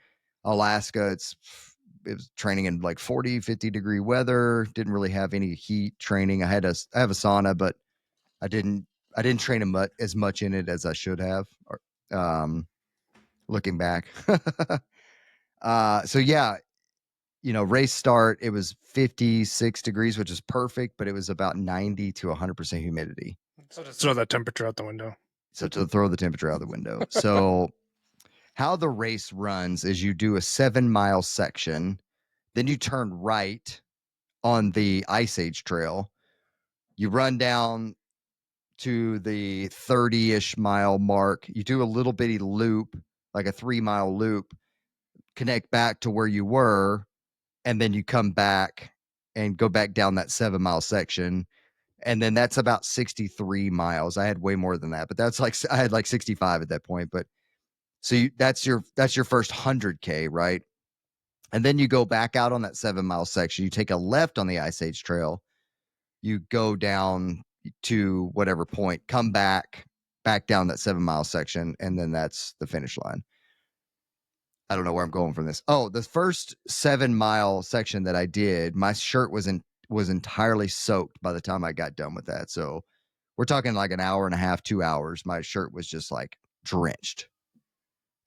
Speaker 1: Alaska, it was training in like 40, 50-degree weather. Didn't really have any heat training. I have a sauna, but I didn't train as much in it as I should have. Looking back, race start, it was 56 degrees, which is perfect, but it was about 90 to 100% humidity.
Speaker 2: So to throw that temperature out the window.
Speaker 1: So to throw the temperature out the window. So how the race runs is you do a 7-mile section, then you turn right on the Ice Age Trail. You run down to the 30-ish mile mark. You do a little bitty loop, like a 3-mile loop, connect back to where you were, and then you come back and go back down that 7-mile section. And then that's about 63 miles. I had way more than that, but I had like 65 at that point. But so that's your first 100K, right? And then you go back out on that 7-mile section. You take a left on the Ice Age Trail. You go down to whatever point, come back down that 7-mile section, and then that's the finish line. I don't know where I'm going from this. Oh, the first 7-mile section that I did, my shirt was entirely soaked by the time I got done with that. So we're talking like an hour and a half, 2 hours. My shirt was just like drenched.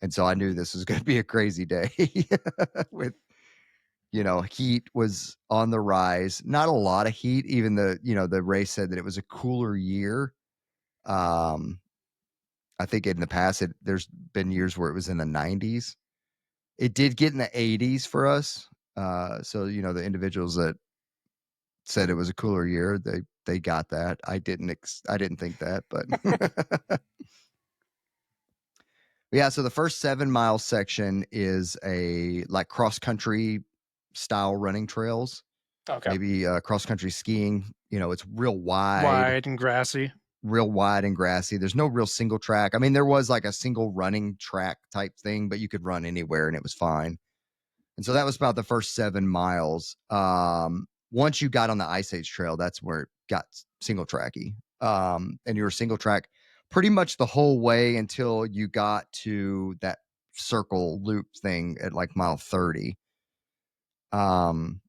Speaker 1: And so I knew this was going to be a crazy day with, heat was on the rise. Not a lot of heat. Even the race said that it was a cooler year. I think in the past, there's been years where it was in the 90s. It did get in the 80s for us. So, the individuals that said it was a cooler year, they got that. I didn't think that, but yeah. So the first 7 mile section is a like cross country style running trails,
Speaker 2: Okay.
Speaker 1: maybe cross country skiing. It's
Speaker 2: Wide and grassy.
Speaker 1: real wide and grassy. There's no real single track. I mean, there was like a single running track type thing, but you could run anywhere and it was fine. And so that was about the first 7 miles. Once you got on the Ice Age Trail, that's where it got single tracky. And you were single track pretty much the whole way until you got to that circle loop thing at like mile 30. And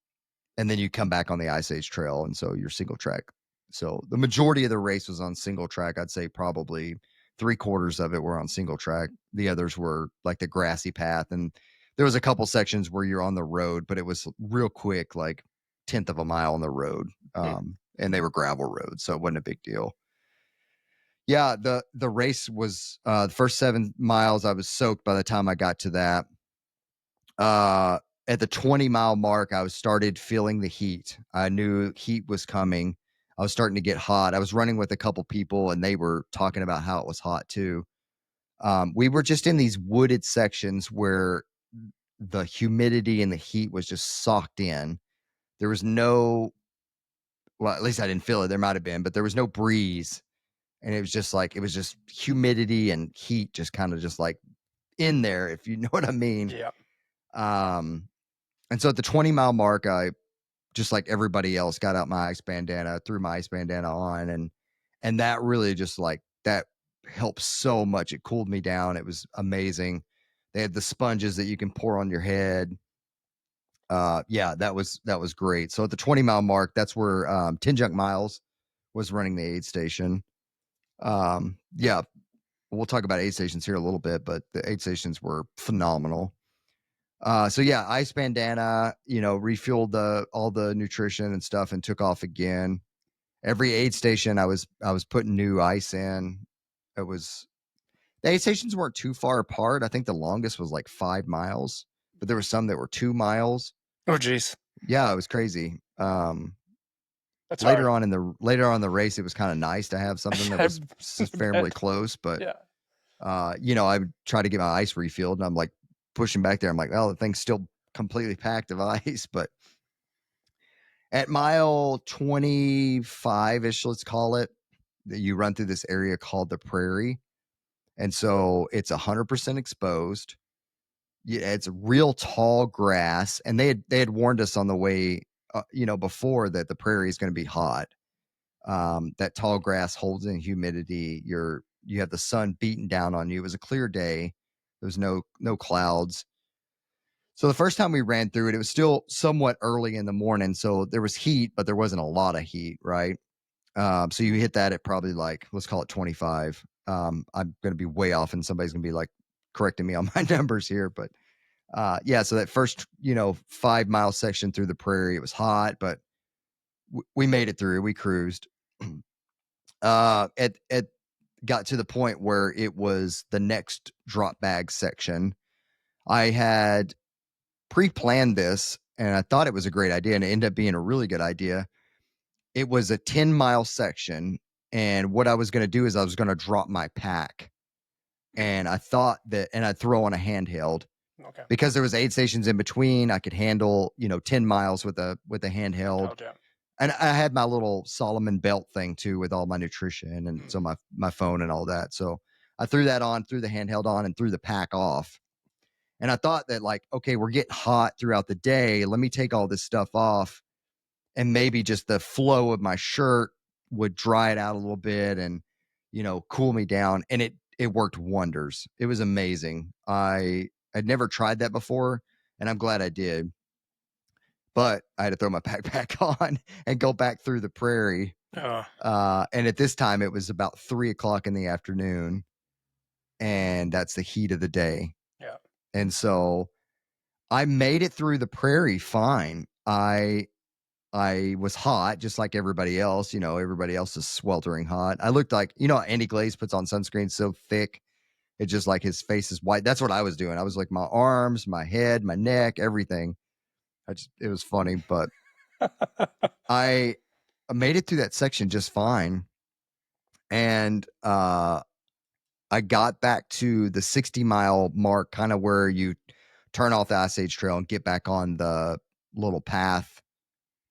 Speaker 1: then you come back on the Ice Age Trail, and so you're single track. So the majority of the race was on single track. I'd say probably 3/4 of it were on single track. The others were like the grassy path, and there was a couple sections where you're on the road, but it was real quick, like 1/10 of a mile on the road, and they were gravel roads, so it wasn't a big deal. Yeah, the race was the first 7 miles. I was soaked by the time I got to that. At the 20-mile mark, I was started feeling the heat. I knew heat was coming. I was starting to get hot. I was running with a couple people, and they were talking about how it was hot too. We were just in these wooded sections where the humidity and the heat was just socked in. There was no, well, at least I didn't feel it. There might have been, but there was no breeze. And it was just humidity and heat just kind of just like in there, if you know what I mean.
Speaker 2: Yeah.
Speaker 1: And so at the 20-mile mark, I, just like everybody else, got out my ice bandana, threw my ice bandana on, and that really just like that helped so much. It cooled me down. It was amazing. They had the sponges that you can pour on your head. Yeah, that was great. So at the 20-mile mark, that's where 10 Junk Miles was running the aid station. Yeah, we'll talk about aid stations here a little bit, but the aid stations were phenomenal. So yeah, ice bandana, refueled all the nutrition and stuff and took off again. Every aid station I was putting new ice in. The aid stations weren't too far apart. I think the longest was like 5 miles, but there were some that were 2 miles.
Speaker 2: Oh geez.
Speaker 1: Yeah, it was crazy.
Speaker 2: That's
Speaker 1: later
Speaker 2: hard.
Speaker 1: on in the race, it was kind of nice to have something that was fairly close, but
Speaker 2: Yeah.
Speaker 1: I would try to get my ice refilled, and I'm like pushing back there. I'm like, well, the thing's still completely packed of ice. But at mile 25-ish, let's call it, you run through this area called the Prairie. And so it's 100% exposed. Yeah, it's real tall grass. And they had warned us on the way, before, that the prairie is going to be hot. That tall grass holds in humidity. You have the sun beating down on you. It was a clear day. There was no clouds. So the first time we ran through it, it was still somewhat early in the morning. So there was heat, but there wasn't a lot of heat, right? So you hit that at probably like, let's call it 25. I'm going to be way off, and somebody's going to be like correcting me on my numbers here. But yeah, so that first, 5-mile section through the prairie, it was hot, but we made it through. We cruised. At got to the point where it was the next drop bag section. I had pre-planned this, and I thought it was a great idea, and it ended up being a really good idea. It was a 10-mile section, and what I was going to do is I was going to drop my pack, and I thought that, and I'd throw on a handheld.
Speaker 2: Okay.
Speaker 1: Because there was aid stations in between. I could handle 10 miles with a handheld.
Speaker 2: Oh, damn.
Speaker 1: And I had my little Solomon belt thing too, with all my nutrition, and so my phone and all that. So I threw that on, threw the handheld on, and threw the pack off. And I thought that, like, okay, we're getting hot throughout the day. Let me take all this stuff off, and maybe just the flow of my shirt would dry it out a little bit and, cool me down. And it worked wonders. It was amazing. I'd never tried that before, and I'm glad I did. But I had to throw my backpack on and go back through the prairie. And at this time, it was about 3:00 in the afternoon, and that's the heat of the day.
Speaker 2: Yeah.
Speaker 1: And so I made it through the prairie fine. I I was hot, just like everybody else. Everybody else is sweltering hot. I looked like, Andy Glaze puts on sunscreen so thick. It's just like his face is white. That's what I was doing. I was like my arms, my head, my neck, everything. It was funny, but I made it through that section just fine. And I got back to the 60-mile mark, kind of where you turn off the Ice Age Trail and get back on the little path,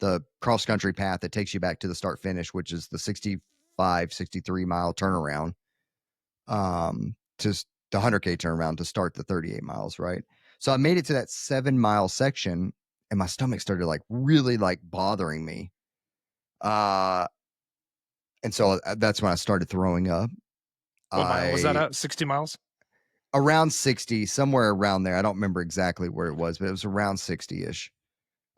Speaker 1: the cross-country path that takes you back to the start finish, which is the 65, 63-mile turnaround, to the 100K turnaround to start the 38 miles, right? So I made it to that 7-mile section, and my stomach started like really like bothering me. And so that's when I started throwing up.
Speaker 2: What mile was that at? 60 miles?
Speaker 1: Around 60, somewhere around there. I don't remember exactly where it was, but it was around 60-ish.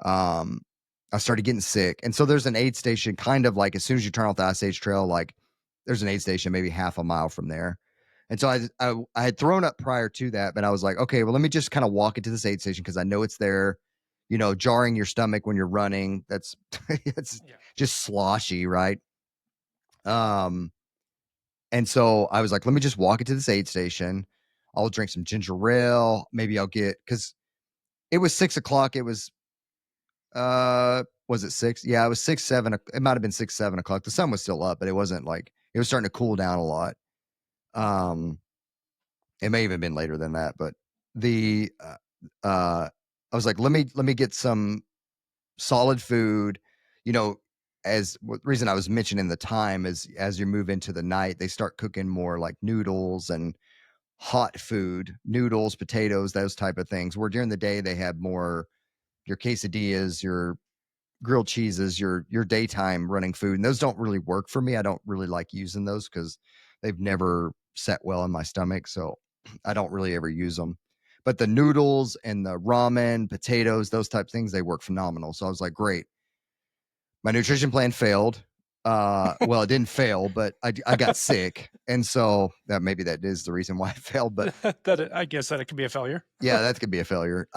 Speaker 1: I started getting sick. And so there's an aid station kind of like as soon as you turn off the Ice Age Trail, like there's an aid station maybe half a mile from there. And so I had thrown up prior to that, but I was like, okay, well, let me just kind of walk into this aid station because I know it's there, jarring your stomach when you're running. It's just sloshy, right? And so I was like, let me just walk into this aid station. I'll drink some ginger ale. Maybe I'll because it was 6:00. It was it 6? Yeah, it was 6, 7. It might have been 6, 7:00. The sun was still up, but it wasn't like it was starting to cool down a lot. It may even been later than that, but I was like, let me get some solid food, reason I was mentioning the time is as you move into the night, they start cooking more like noodles and hot food, noodles, potatoes, those type of things. Where during the day they have more your quesadillas, your grilled cheeses, your daytime running food, and those don't really work for me. I don't really like using those because they've never set well in my stomach, so I don't really ever use them. But the noodles and the ramen, potatoes, those type of things, they work phenomenal. So I was like, great. My nutrition plan failed. Well, it didn't fail, but I got sick, and so maybe that is the reason why it failed. But
Speaker 2: I guess that it could be a failure.
Speaker 1: Yeah, that could be a failure.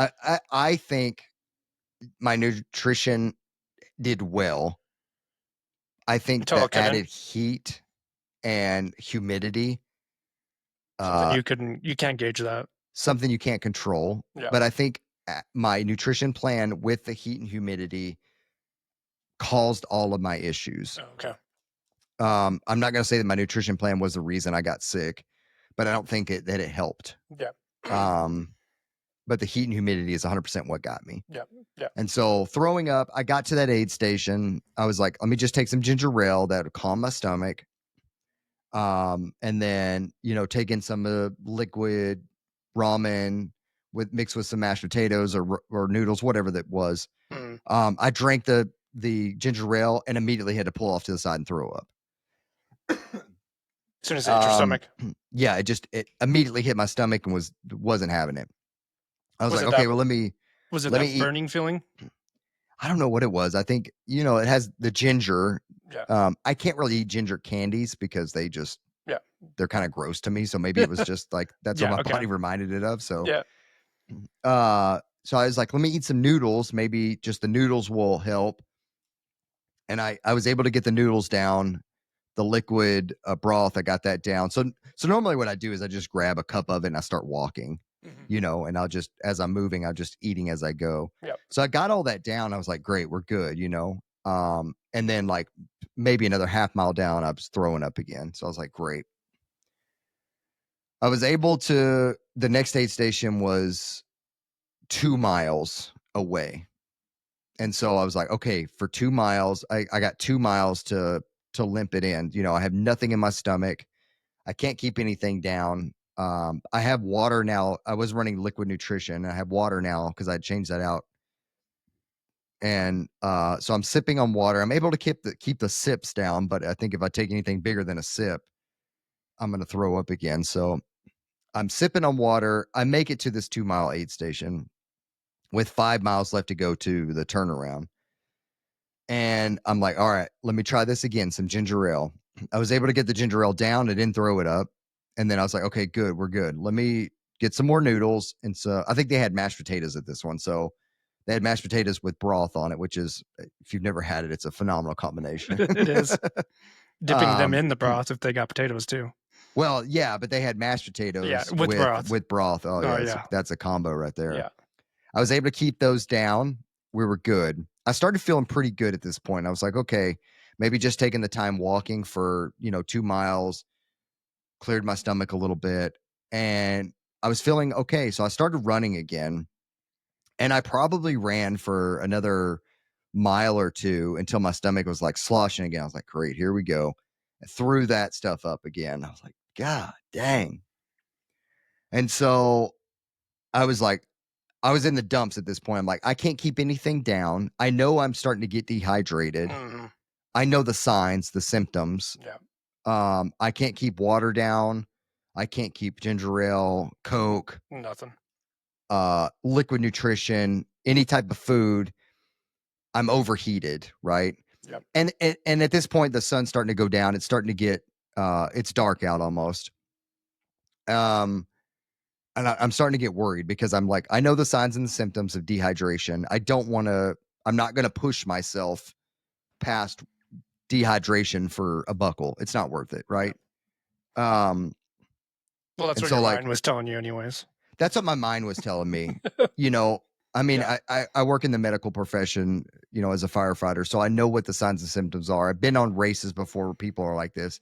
Speaker 1: I think my nutrition did well. I think that added heat and humidity,
Speaker 2: something you can't gauge that.
Speaker 1: Something you can't control.
Speaker 2: Yeah.
Speaker 1: But I think my nutrition plan with the heat and humidity caused all of my issues.
Speaker 2: Oh, okay.
Speaker 1: I'm not going to say that my nutrition plan was the reason I got sick, but I don't think that it helped.
Speaker 2: Yeah.
Speaker 1: But the heat and humidity is 100% what got me.
Speaker 2: Yeah. Yeah.
Speaker 1: And so throwing up, I got to that aid station. I was like, let me just take some ginger ale that would calm my stomach. And then, take in some liquid ramen mixed with some mashed potatoes or noodles, whatever that was. I drank the ginger ale and immediately had to pull off to the side and throw up.
Speaker 2: As soon as it hit your stomach.
Speaker 1: Yeah, it immediately hit my stomach and wasn't having it. I was like, okay, well,
Speaker 2: was it that burning feeling?
Speaker 1: I don't know what it was. I think, it has the ginger.
Speaker 2: Yeah.
Speaker 1: I can't really eat ginger candies because they're kind of gross to me. So maybe it was just like, that's what my body reminded it of. So, so I was like, let me eat some noodles. Maybe just the noodles will help. And I was able to get the noodles down, the liquid broth. I got that down. So normally what I do is I just grab a cup of it and I start walking, and I'll just, as I'm moving, I'm just eating as I go.
Speaker 2: Yep.
Speaker 1: So I got all that down. I was like, great, we're good, and then like maybe another half mile down, I was throwing up again. So I was like, great. I was able to, the next aid station was 2 miles away. And so I was like, okay, for 2 miles, I got 2 miles to limp it in. I have nothing in my stomach. I can't keep anything down. I have water now. I was running liquid nutrition. I have water now because I changed that out. And so I'm sipping on water. I'm able to keep the sips down, but I think if I take anything bigger than a sip, I'm going to throw up again. So I'm sipping on water. I make it to this 2 mile aid station with 5 miles left to go to the turnaround. And I'm like, all right, let me try this again. Some ginger ale. I was able to get the ginger ale down. I didn't throw it up. And then I was like, okay, good. We're good. Let me get some more noodles. And so I think they had mashed potatoes at this one. So They had mashed potatoes with broth on it, which is, if you've never had it, it's a phenomenal combination.
Speaker 2: It is. Dipping them in the broth if they got potatoes too.
Speaker 1: Well, yeah, but they had mashed potatoes
Speaker 2: with broth.
Speaker 1: with broth. Oh, yeah,
Speaker 2: yeah.
Speaker 1: that's a combo right there.
Speaker 2: Yeah.
Speaker 1: I was able to keep those down. We were good. I started feeling pretty good at this point. I was like, okay, maybe just taking the time walking for, 2 miles cleared my stomach a little bit, and I was feeling okay. So I started running again, and I probably ran for another mile or two until my stomach was like sloshing again. I was like, great, here we go. I threw that stuff up again. I was like, God dang. And so I was like, I was in the dumps at this point. I'm like, I can't keep anything down. I know I'm starting to get dehydrated.
Speaker 2: Mm-hmm.
Speaker 1: I know the signs, the symptoms.
Speaker 2: Yeah.
Speaker 1: I can't keep water down. I can't keep ginger ale, Coke,
Speaker 2: Nothing.
Speaker 1: liquid nutrition, any type of food. I'm overheated, right?
Speaker 2: Yep.
Speaker 1: And at this point, the sun's starting to go down. It's starting to get, it's dark out almost. And I'm starting to get worried because I'm like, I know the signs and the symptoms of dehydration. I'm not going to push myself past dehydration for a buckle. It's not worth it. Right.
Speaker 2: Well, that's what your mind was telling you anyways.
Speaker 1: That's what my mind was telling me. I mean, yeah. I work in the medical profession, as a firefighter, so I know what the signs and symptoms are. I've been on races before where people are like this.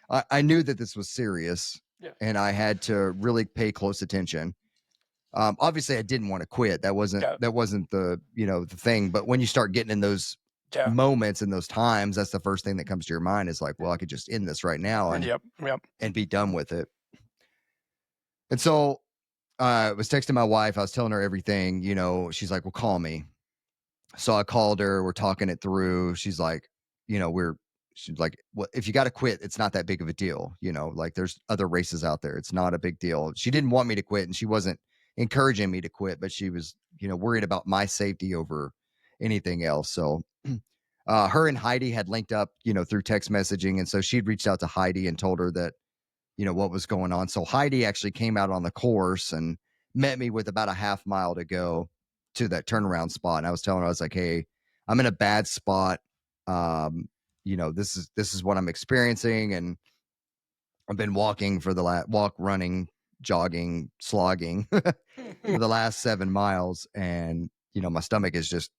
Speaker 1: I knew that this was serious, and I had to really pay close attention. Obviously, I didn't want to quit. That wasn't the the thing. But when you start getting in those moments and those times, that's the first thing that comes to your mind is like, well, I could just end this right now and be done with it. And so I was texting my wife. I was telling her everything, she's like, well, call me. So I called her. We're talking it through. She's like, she's like, well, if you got to quit, it's not that big of a deal. Like there's other races out there. It's not a big deal. She didn't want me to quit and she wasn't encouraging me to quit, but she was, worried about my safety over anything else. So her and Heidi had linked up, through text messaging. And so she'd reached out to Heidi and told her that, what was going on. So Heidi actually came out on the course and met me with about a half mile to go to that turnaround spot. And I was telling her, I was like, hey, I'm in a bad spot. This is what I'm experiencing. And I've been walking for running, jogging, slogging for the last 7 miles. And, my stomach is just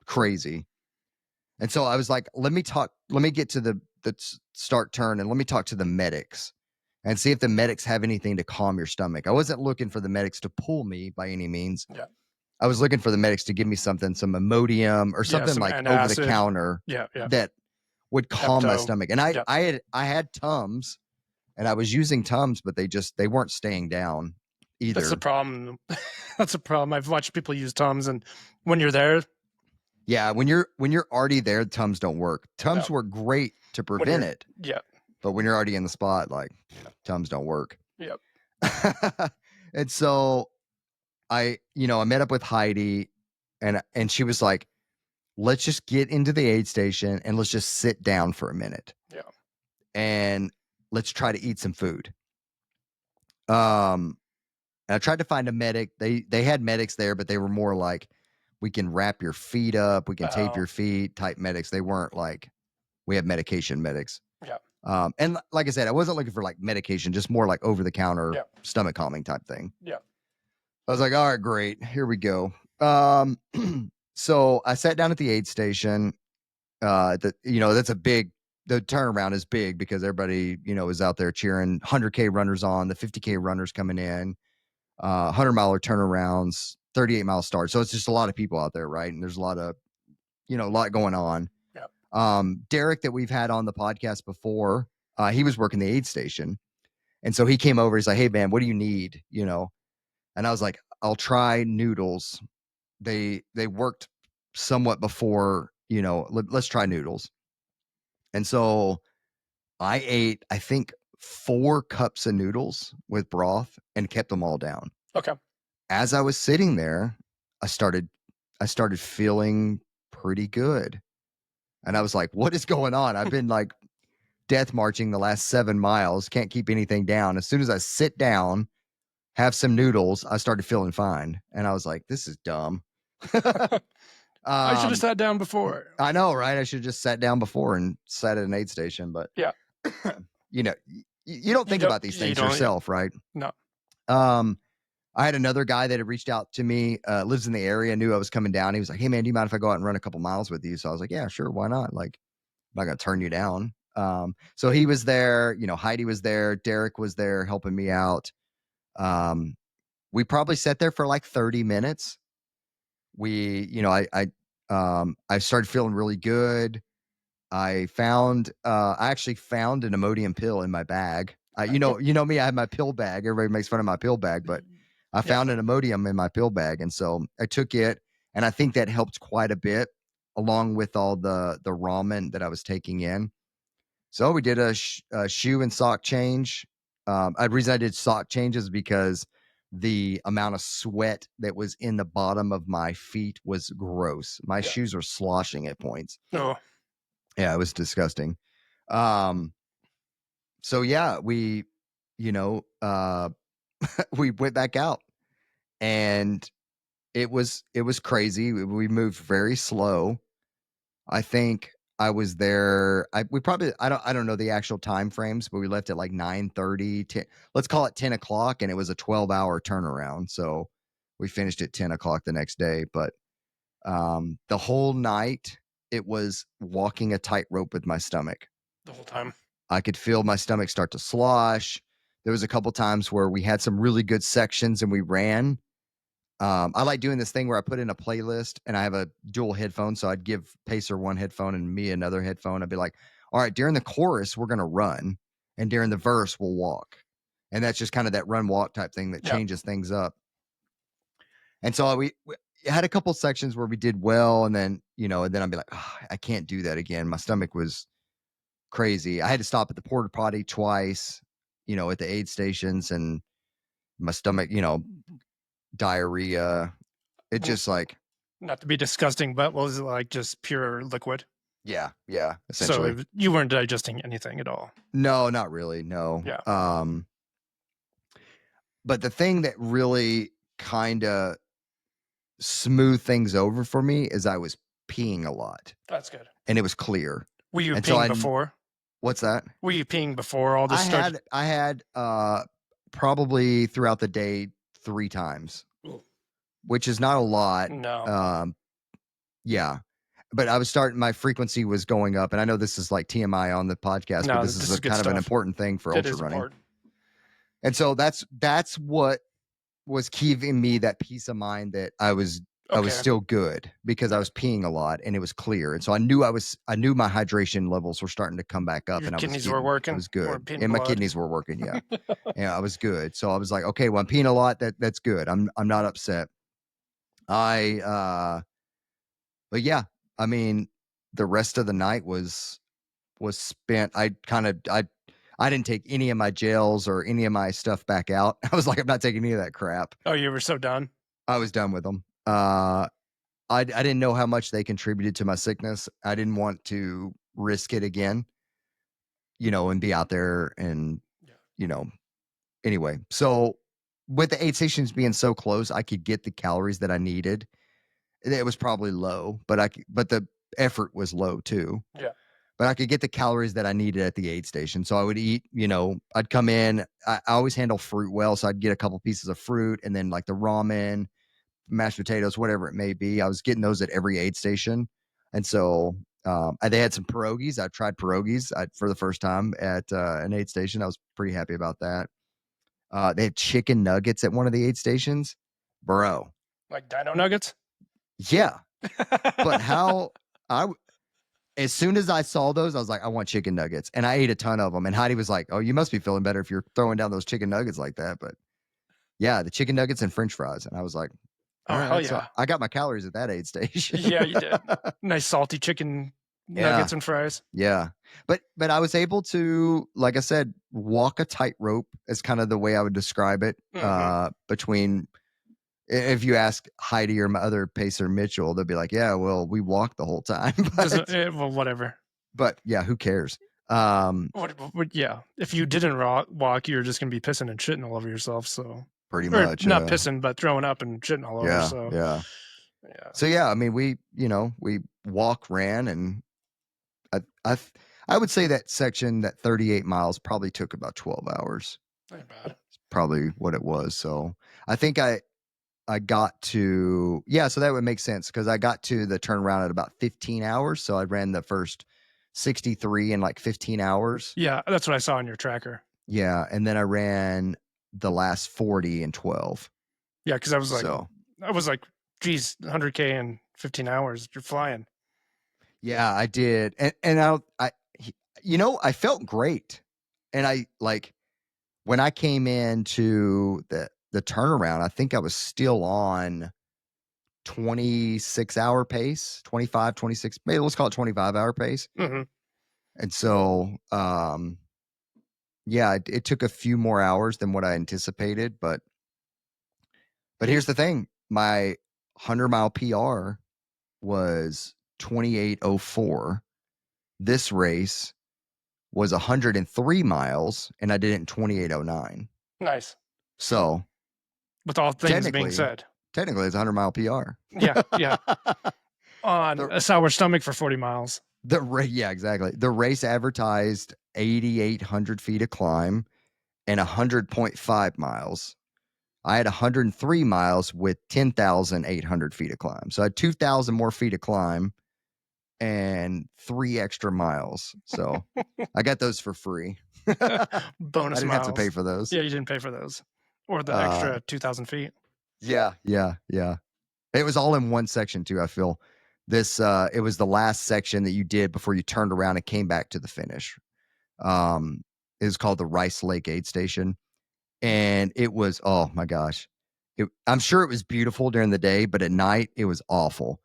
Speaker 1: crazy. And so I was like, let me get to the start turn and let me talk to the medics and see if the medics have anything to calm your stomach. I wasn't looking for the medics to pull me by any means. Yeah. I was looking for the medics to give me something, some Imodium or something like over the counter that would calm my stomach. And I had Tums and I was using Tums, but they weren't staying down either.
Speaker 2: That's the problem. That's a problem. I've watched people use Tums, and when you're there.
Speaker 1: Yeah, when you're already there, Tums don't work. Tums work great to prevent it.
Speaker 2: Yeah.
Speaker 1: But when you're already in the spot, like Tums don't work.
Speaker 2: Yep.
Speaker 1: And so I met up with Heidi and she was like, let's just get into the aid station and let's just sit down for a minute.
Speaker 2: Yeah.
Speaker 1: And let's try to eat some food. And I tried to find a medic. They had medics there, but they were more like, we can wrap your feet up, we can tape your feet type medics. They weren't like, we have medication medics.
Speaker 2: Yeah.
Speaker 1: And like I said, I wasn't looking for like medication, just more like over the counter stomach calming type thing.
Speaker 2: Yeah.
Speaker 1: I was like, all right, great. Here we go. So I sat down at the aid station. That's the turnaround is big because everybody, is out there cheering. 100K runners on, the 50K runners coming in, 100-miler turnarounds, 38-mile start. So it's just a lot of people out there, right? And there's a lot of, a lot going on. Derek that we've had on the podcast before, he was working the aid station. And so he came over, he's like, hey man, what do you need? And I was like, I'll try noodles. They worked somewhat before, let's try noodles. And so I ate, I think 4 cups of noodles with broth and kept them all down.
Speaker 2: Okay.
Speaker 1: As I was sitting there, I started feeling pretty good. And I was like, what is going on? I've been like death marching the last 7 miles, can't keep anything down. As soon as I sit down, have some noodles, I started feeling fine. And I was like, this is dumb.
Speaker 2: I should have sat down before.
Speaker 1: I know, right? I should have just sat down before and sat at an aid station, but
Speaker 2: yeah,
Speaker 1: you know, you don't think about these things yourself, right?
Speaker 2: No.
Speaker 1: I had another guy that had reached out to me, lives in the area, knew I was coming down. He was like, "Hey man, do you mind if I go out and run a couple miles with you?" So I was like, "Yeah, sure. Why not? Like, I'm not going to turn you down." So he was there, Heidi was there, Derek was there helping me out. We probably sat there for like 30 minutes. I started feeling really good. I actually found an Imodium pill in my bag. You know me, I have my pill bag. Everybody makes fun of my pill bag, but I found an Imodium in my pill bag. And so I took it, and I think that helped quite a bit, along with all the ramen that I was taking in. So we did a shoe and sock change. The reason I did sock changes because the amount of sweat that was in the bottom of my feet was gross. My shoes were sloshing at points.
Speaker 2: Oh.
Speaker 1: Yeah, it was disgusting. So yeah, we, we went back out, and it was crazy. We moved very slow. I think I was there. I don't know the actual time frames, but we left at like 9:30, 10, let's call it 10 o'clock. And it was a 12-hour turnaround. So we finished at 10 o'clock the next day. But the whole night it was walking a tightrope with my stomach.
Speaker 2: The whole time.
Speaker 1: I could feel my stomach start to slosh. There was a couple times where we had some really good sections and we ran. I like doing this thing where I put in a playlist and I have a dual headphone. So I'd give Pacer one headphone and me another headphone. I'd be like, all right, during the chorus, we're going to run. And during the verse, we'll walk. And that's just kind of that run walk type thing that changes things up. And so we had a couple sections where we did well. And then, and then I'd be like, oh, I can't do that again. My stomach was crazy. I had to stop at the porta potty twice, at the aid stations, and my stomach, diarrhea. It just like,
Speaker 2: not to be disgusting, but was it like just pure liquid?
Speaker 1: Yeah, essentially.
Speaker 2: So you weren't digesting anything at all?
Speaker 1: No, not really. No.
Speaker 2: Yeah.
Speaker 1: But the thing that really kind of smoothed things over for me is I was peeing a lot.
Speaker 2: That's good.
Speaker 1: And it was clear.
Speaker 2: Were you peeing before?
Speaker 1: What's that?
Speaker 2: Were you peeing before all this started?
Speaker 1: I had probably throughout the day 3 times. Ooh. Which is not a lot.
Speaker 2: No.
Speaker 1: Yeah. But I was my frequency was going up. And I know this is like TMI on the podcast, but this is kind of an important thing for ultra running. Important. And so that's what was giving me that peace of mind that I was still good, because I was peeing a lot and it was clear. And so I knew my hydration levels were starting to come back up.
Speaker 2: Your kidneys were working.
Speaker 1: I was good. And my kidneys were working. Yeah. Yeah, I was good. So I was like, okay, well, I'm peeing a lot. That's good. I'm not upset. But yeah, I mean, the rest of the night was spent. I didn't take any of my gels or any of my stuff back out. I was like, I'm not taking any of that crap.
Speaker 2: Oh, you were so done?
Speaker 1: I was done with them. I didn't know how much they contributed to my sickness. I didn't want to risk it again, and be out there and, anyway. So with the aid stations being so close, I could get the calories that I needed. It was probably low, but the effort was low too.
Speaker 2: Yeah.
Speaker 1: But I could get the calories that I needed at the aid station. So I would eat, I'd come in, I always handle fruit well. So I'd get a couple pieces of fruit, and then like the ramen, mashed potatoes, whatever it may be. I was getting those at every aid station. And so they had some pierogies. I tried pierogies for the first time at an aid station. I was pretty happy about that. They had chicken nuggets at one of the aid stations. Bro.
Speaker 2: Like dino nuggets?
Speaker 1: Yeah. But as soon as I saw those, I was like, I want chicken nuggets. And I ate a ton of them. And Heidi was like, oh, you must be feeling better if you're throwing down those chicken nuggets like that. But yeah, the chicken nuggets and French fries. And I was like,
Speaker 2: all right, hell yeah. So
Speaker 1: I got my calories at that aid station.
Speaker 2: Yeah, you did. Nice salty chicken nuggets and fries.
Speaker 1: Yeah. But I was able to, like I said, walk a tightrope is kind of the way I would describe it. Between, if you ask Heidi or my other pacer, Mitchell, they'll be like, yeah, well, we walked the whole time.
Speaker 2: Well, whatever.
Speaker 1: But yeah, who cares?
Speaker 2: Yeah. If you didn't walk, you're just going to be pissing and shitting all over yourself. So
Speaker 1: pretty much.
Speaker 2: Not pissing, but throwing up and shitting all over.
Speaker 1: Yeah.
Speaker 2: So
Speaker 1: yeah.
Speaker 2: Yeah.
Speaker 1: So yeah, I mean, we walk, ran, and I would say that section, that 38 miles, probably took about 12 hours.
Speaker 2: Not bad.
Speaker 1: It's probably what it was. So I think I got to, so that would make sense because I got to the turnaround at about 15 hours. So I ran the first 63 in like 15 hours.
Speaker 2: Yeah, that's what I saw on your tracker.
Speaker 1: Yeah, and then I ran the last 40 in 12.
Speaker 2: Yeah, because I was like, geez, 100K in 15 hours. You're flying.
Speaker 1: Yeah, I did. And I felt great. And I like when I came into the turnaround, I think I was still on 26-hour pace, 25, 26, maybe let's call it 25-hour pace.
Speaker 2: Mm-hmm.
Speaker 1: And so it took a few more hours than what I anticipated, but here's the thing. My 100-mile PR was 28:04. This race was 103 miles, and I did it in 28:09.
Speaker 2: Nice.
Speaker 1: So,
Speaker 2: with all things being said,
Speaker 1: technically it's a 100-mile PR.
Speaker 2: Yeah. On a sour stomach for 40 miles.
Speaker 1: Yeah, exactly. The race advertised 8,800 feet of climb and 100.5 miles. I had 103 miles with 10,800 feet of climb. So I had 2,000 more feet of climb and 3 extra miles. So I got those for free.
Speaker 2: Bonus
Speaker 1: I didn't
Speaker 2: miles.
Speaker 1: have to pay for those.
Speaker 2: Yeah, you didn't pay for those. Or the extra 2,000 feet.
Speaker 1: Yeah. It was all in one section too, I feel. It was the last section that you did before you turned around and came back to the finish. It was called the Rice Lake Aid Station. And it was, oh my gosh. I'm sure it was beautiful during the day, but at night it was awful.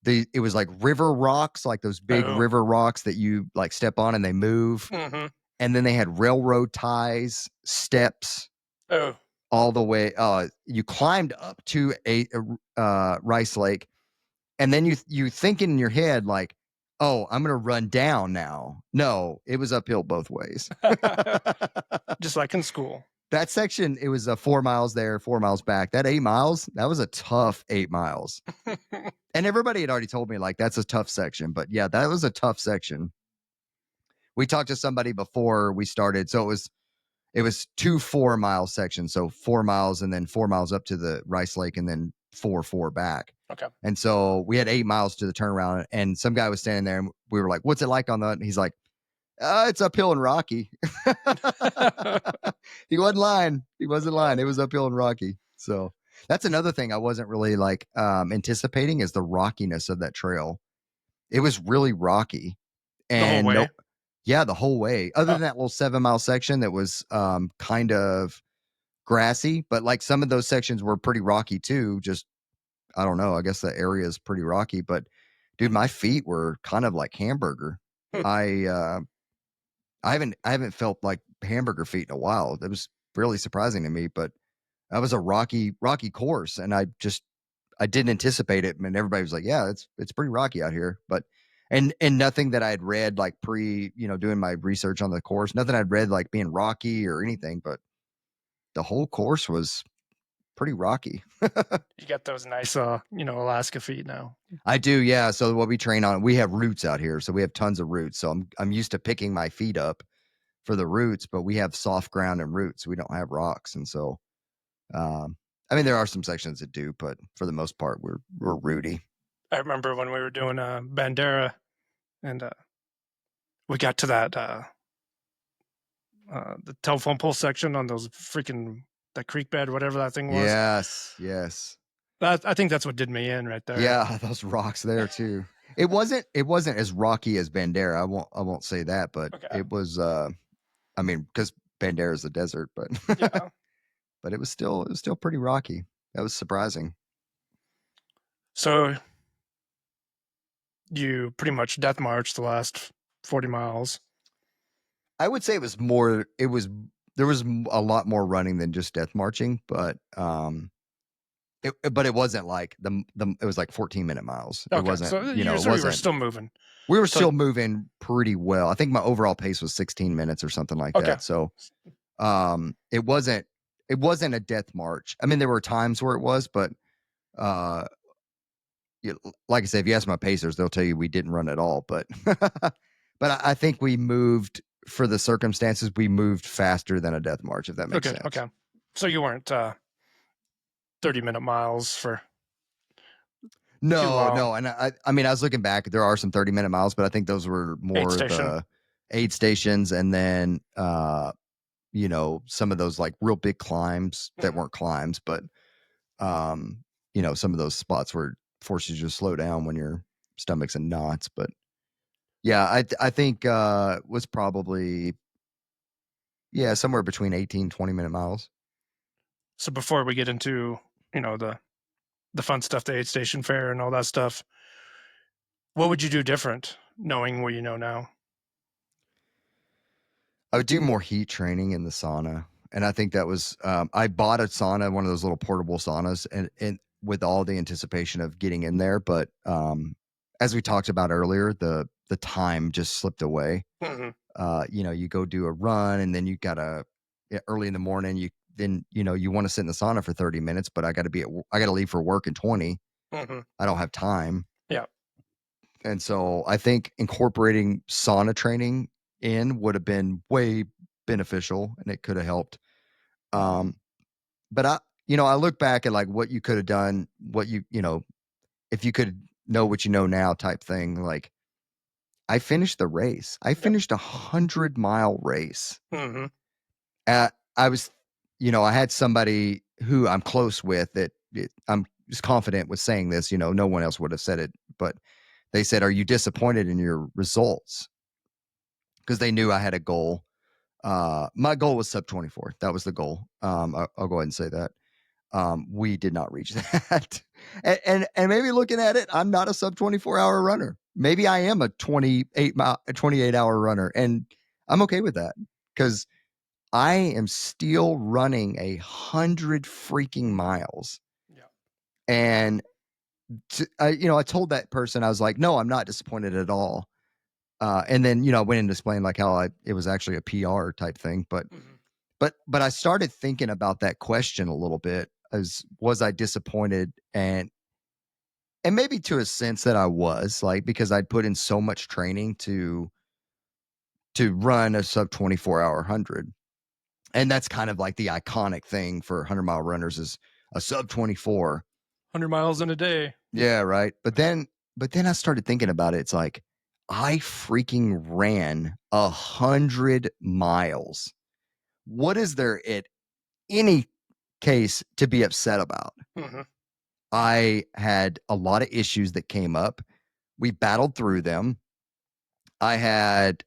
Speaker 1: It was like river rocks, like those big river rocks that you like step on and they move.
Speaker 2: Mm-hmm.
Speaker 1: And then they had railroad ties, steps.
Speaker 2: Oh.
Speaker 1: All the way. You climbed up to a Rice Lake, and then you thinking in your head like, oh, I'm gonna run down now. No, it was uphill both ways.
Speaker 2: Just like in school.
Speaker 1: That section, it was 4 miles there, 4 miles back. That 8 miles, that was a tough 8 miles. And everybody had already told me like that's a tough section, but yeah, that was a tough section. We talked to somebody before we started, so it was 2 4-mile sections, so 4 miles and then 4 miles up to the Rice Lake and then 4 back.
Speaker 2: Okay.
Speaker 1: And so we had 8 miles to the turnaround, and some guy was standing there, and we were like, "What's it like on that?" And he's like, "It's uphill and rocky." He wasn't lying. It was uphill and rocky. So that's another thing I wasn't really like anticipating is the rockiness of that trail. It was really rocky, and
Speaker 2: the whole way.
Speaker 1: Yeah, the whole way. Other than that little 7-mile section that was kind of grassy, but like some of those sections were pretty rocky too. Just, I don't know. I guess the area is pretty rocky, but dude, my feet were kind of like hamburger. I haven't felt like hamburger feet in a while. That was really surprising to me, but that was a rocky course, and I didn't anticipate it. And everybody was like, "Yeah, it's pretty rocky out here," but. And nothing that I had read like doing my research on the course, nothing I'd read like being rocky or anything, but the whole course was pretty rocky.
Speaker 2: You got those nice, Alaska feet now.
Speaker 1: I do, yeah. So what we train on, we have roots out here, so we have tons of roots. So I'm used to picking my feet up for the roots, but we have soft ground and roots. We don't have rocks, and so, I mean, there are some sections that do, but for the most part, we're rooty.
Speaker 2: I remember when we were doing Bandera, and we got to that the telephone pole section on those freaking the creek bed, whatever that thing was.
Speaker 1: Yes.
Speaker 2: I think that's what did me in right there.
Speaker 1: Yeah, those rocks there too. It wasn't as rocky as Bandera. I won't say that, but It was. I mean, because Bandera is the desert, but
Speaker 2: yeah.
Speaker 1: But it was still pretty rocky. That was surprising.
Speaker 2: So you pretty much death marched the last 40 miles.
Speaker 1: I would say it was more. There was a lot more running than just death marching, but it wasn't like it was like 14-minute miles.
Speaker 2: Okay.
Speaker 1: It wasn't.
Speaker 2: So
Speaker 1: it wasn't.
Speaker 2: We were still moving.
Speaker 1: We were still moving pretty well. I think my overall pace was 16 minutes or something like that. So, it wasn't a death march. I mean, there were times where it was, but like I said, if you ask my pacers, they'll tell you we didn't run at all. But I think we moved for the circumstances. We moved faster than a death march, if that makes sense.
Speaker 2: Okay. So you weren't 30-minute miles for too long.
Speaker 1: No. And I mean, I was looking back. There are some 30-minute miles, but I think those were more the aid stations, and then you know, some of those like real big climbs that weren't climbs, but you know, some of those spots where forces you to slow down when your stomach's in knots. But yeah, I think was probably somewhere between 18, 20-minute miles.
Speaker 2: So before we get into, you know, the fun stuff, the aid station fare and all that stuff, what would you do different knowing what you know now?
Speaker 1: I would do more heat training in the sauna. And I think that was, I bought a sauna, one of those little portable saunas, and with all the anticipation of getting in there. But as we talked about earlier, the time just slipped away. You know, you go do a run, and then you gotta early in the morning. You know, you want to sit in the sauna for 30 minutes, but I got to leave for work in 20. I don't have time.
Speaker 2: Yeah.
Speaker 1: And so I think incorporating sauna training in would have been way beneficial, and it could have helped. But I look back at like what you could have done, you know, if you could know what you know now type thing. Like I finished the race. I finished 100-mile race. I was, you know, I had somebody who I'm close with that I'm just confident with saying this, you know, no one else would have said it, but they said, "Are you disappointed in your results?" Because they knew I had a goal. My goal was sub 24. That was the goal. I'll go ahead and say that. We did not reach that. and maybe looking at it, I'm not a sub 24-hour runner. Maybe I am a 28-hour runner, and I'm okay with that because I am still running 100 freaking miles.
Speaker 2: Yeah.
Speaker 1: And I told that person, I was like, no, I'm not disappointed at all. And then, you know, I went and explained like how it was actually a PR type thing, but I started thinking about that question a little bit as was I disappointed, and maybe to a sense that I was, like, because I'd put in so much training to run a sub 24-hour 100. And that's kind of like the iconic thing for 100-mile runners is a sub 24.
Speaker 2: 100 miles in a day.
Speaker 1: Yeah, right. But then I started thinking about it. It's like I freaking ran 100 miles. What is there at any case to be upset about? I had a lot of issues that came up. We battled through them. I had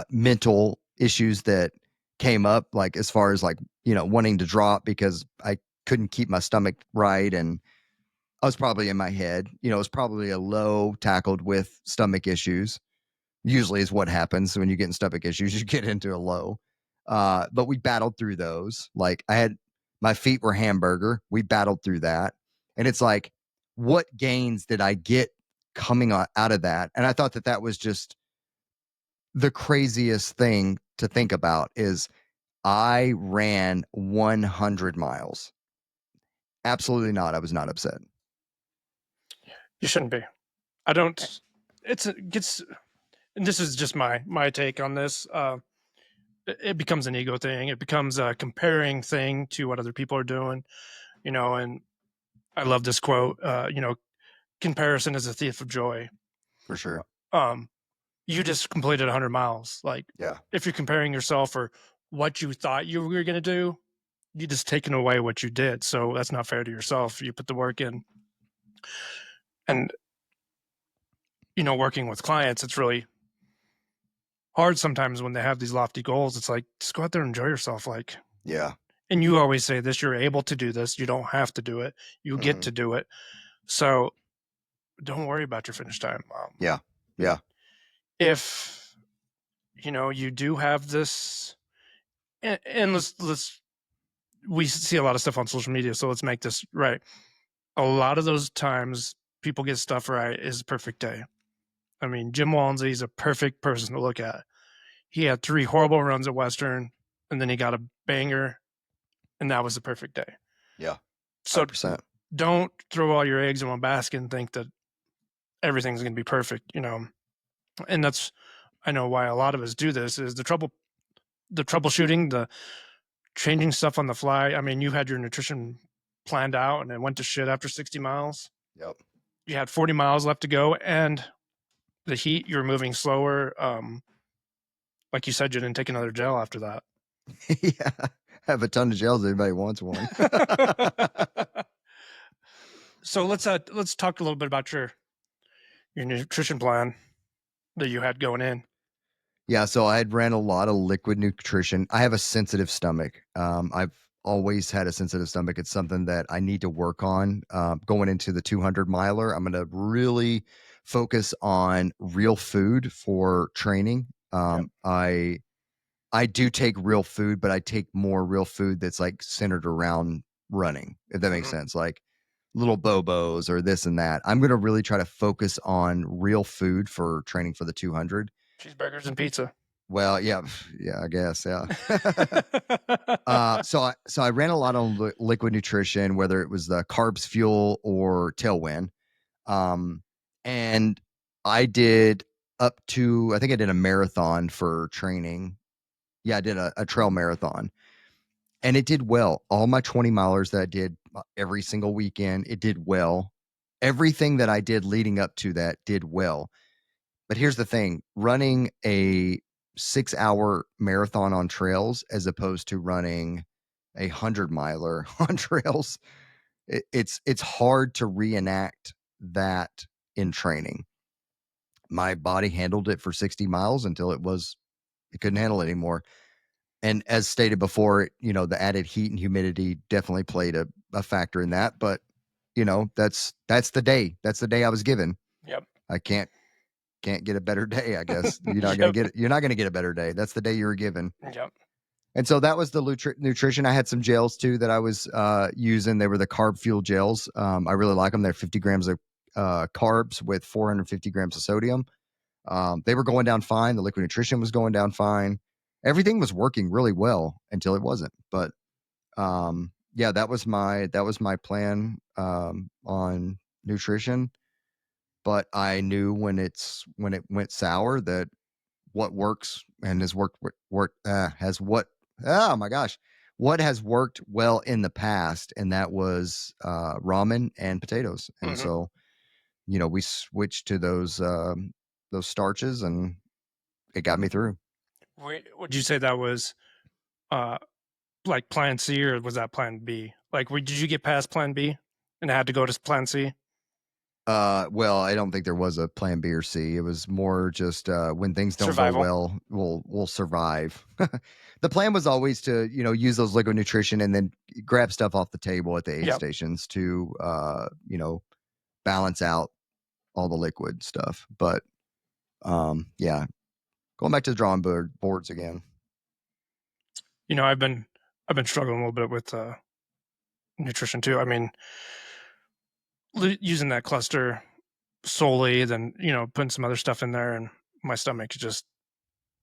Speaker 1: mental issues that came up, like as far as like, you know, wanting to drop because I couldn't keep my stomach right. And I was probably in my head, you know, it was probably a low tackled with stomach issues. Usually is what happens when you get in stomach issues, you get into a low. But we battled through those. Like my feet were hamburger. We battled through that. And it's like, what gains did I get coming out of that? And I thought that was just the craziest thing to think about is I ran 100 miles. Absolutely not. I was not upset.
Speaker 2: You shouldn't be. I don't. It gets. And this is just my take on this. It becomes an ego thing. It becomes a comparing thing to what other people are doing. You know, and I love this quote. You know, comparison is a thief of joy.
Speaker 1: For sure.
Speaker 2: You just completed 100 miles. Like,
Speaker 1: yeah,
Speaker 2: if you're comparing yourself or what you thought you were going to do, you just taken away what you did. So that's not fair to yourself. You put the work in. And, you know, working with clients, it's really hard sometimes when they have these lofty goals. It's like, just go out there and enjoy yourself. Like,
Speaker 1: yeah.
Speaker 2: And you always say this, you're able to do this. You don't have to do it. You get to do it. So don't worry about your finish time.
Speaker 1: Yeah.
Speaker 2: If, you know, you do have this, and we see a lot of stuff on social media, so let's make this right. A lot of those times people get stuff right is a perfect day. I mean, Jim Walensee is a perfect person to look at. He had 3 horrible runs at Western, and then he got a banger, and that was the perfect day.
Speaker 1: Yeah.
Speaker 2: 100%. So
Speaker 1: don't
Speaker 2: don't throw all your eggs in one basket and think that everything's going to be perfect, you know. And that's, I know why a lot of us do this is the troubleshooting, the changing stuff on the fly. I mean, you had your nutrition planned out and it went to shit after 60 miles.
Speaker 1: Yep.
Speaker 2: You had 40 miles left to go, and the heat, you were moving slower. Like you said, you didn't take another gel after that.
Speaker 1: Yeah. I have a ton of gels. Anybody wants one.
Speaker 2: So let's talk a little bit about your nutrition plan that you had going in.
Speaker 1: Yeah, so I had ran a lot of liquid nutrition. I have a sensitive stomach. I've always had a sensitive stomach. It's something that I need to work on. Going into the 200 miler, I'm going to really focus on real food for training.
Speaker 2: Yep.
Speaker 1: I do take real food, but I take more real food that's like centered around running, if that makes sense. Like little bobos or this and that. I'm going to really try to focus on real food for training for the 200.
Speaker 2: Cheeseburgers and pizza.
Speaker 1: Well, yeah, I guess, yeah. So I ran a lot on liquid nutrition, whether it was the carbs, fuel, or tailwind. And I did up to, I think I did a marathon for training. Yeah, I did a trail marathon, and it did well. All my 20 milers that I did every single weekend, it did well. Everything that I did leading up to that did well. But here's the thing, running a 6-hour marathon on trails as opposed to running a 100 miler on trails, it's hard to reenact that in training. My body handled it for 60 miles until it couldn't handle it anymore. And as stated before, you know, the added heat and humidity definitely played a factor in that. But, you know, that's the day. That's the day I was given.
Speaker 2: Yep.
Speaker 1: I can't get a better day, I guess. You're not going to get it. You're not going to get a better day. That's the day you were given.
Speaker 2: Yep.
Speaker 1: And so that was the nutrition. I had some gels too that I was using. They were the carb fuel gels. I really like them. They're 50 grams of carbs with 450 grams of sodium. They were going down fine. The liquid nutrition was going down fine. Everything was working really well until it wasn't. But yeah, that was my plan on nutrition. But I knew when it went sour that what works and has worked oh my gosh, what has worked well in the past, and that was ramen and potatoes. And so, you know, we switched to those starches, and it got me through.
Speaker 2: Wait, would you say that was like plan C, or was that plan B? Like, did you get past plan B and had to go to plan C?
Speaker 1: Well, I don't think there was a plan B or C. It was more just when things don't
Speaker 2: Survival.
Speaker 1: go well, we'll survive. The plan was always to, you know, use those liquid nutrition and then grab stuff off the table at the aid stations to you know, balance out all the liquid stuff. But yeah, going back to the drawing boards again.
Speaker 2: You know, I've been struggling a little bit with nutrition too. I mean, using that cluster solely, then, you know, putting some other stuff in there, and my stomach is just,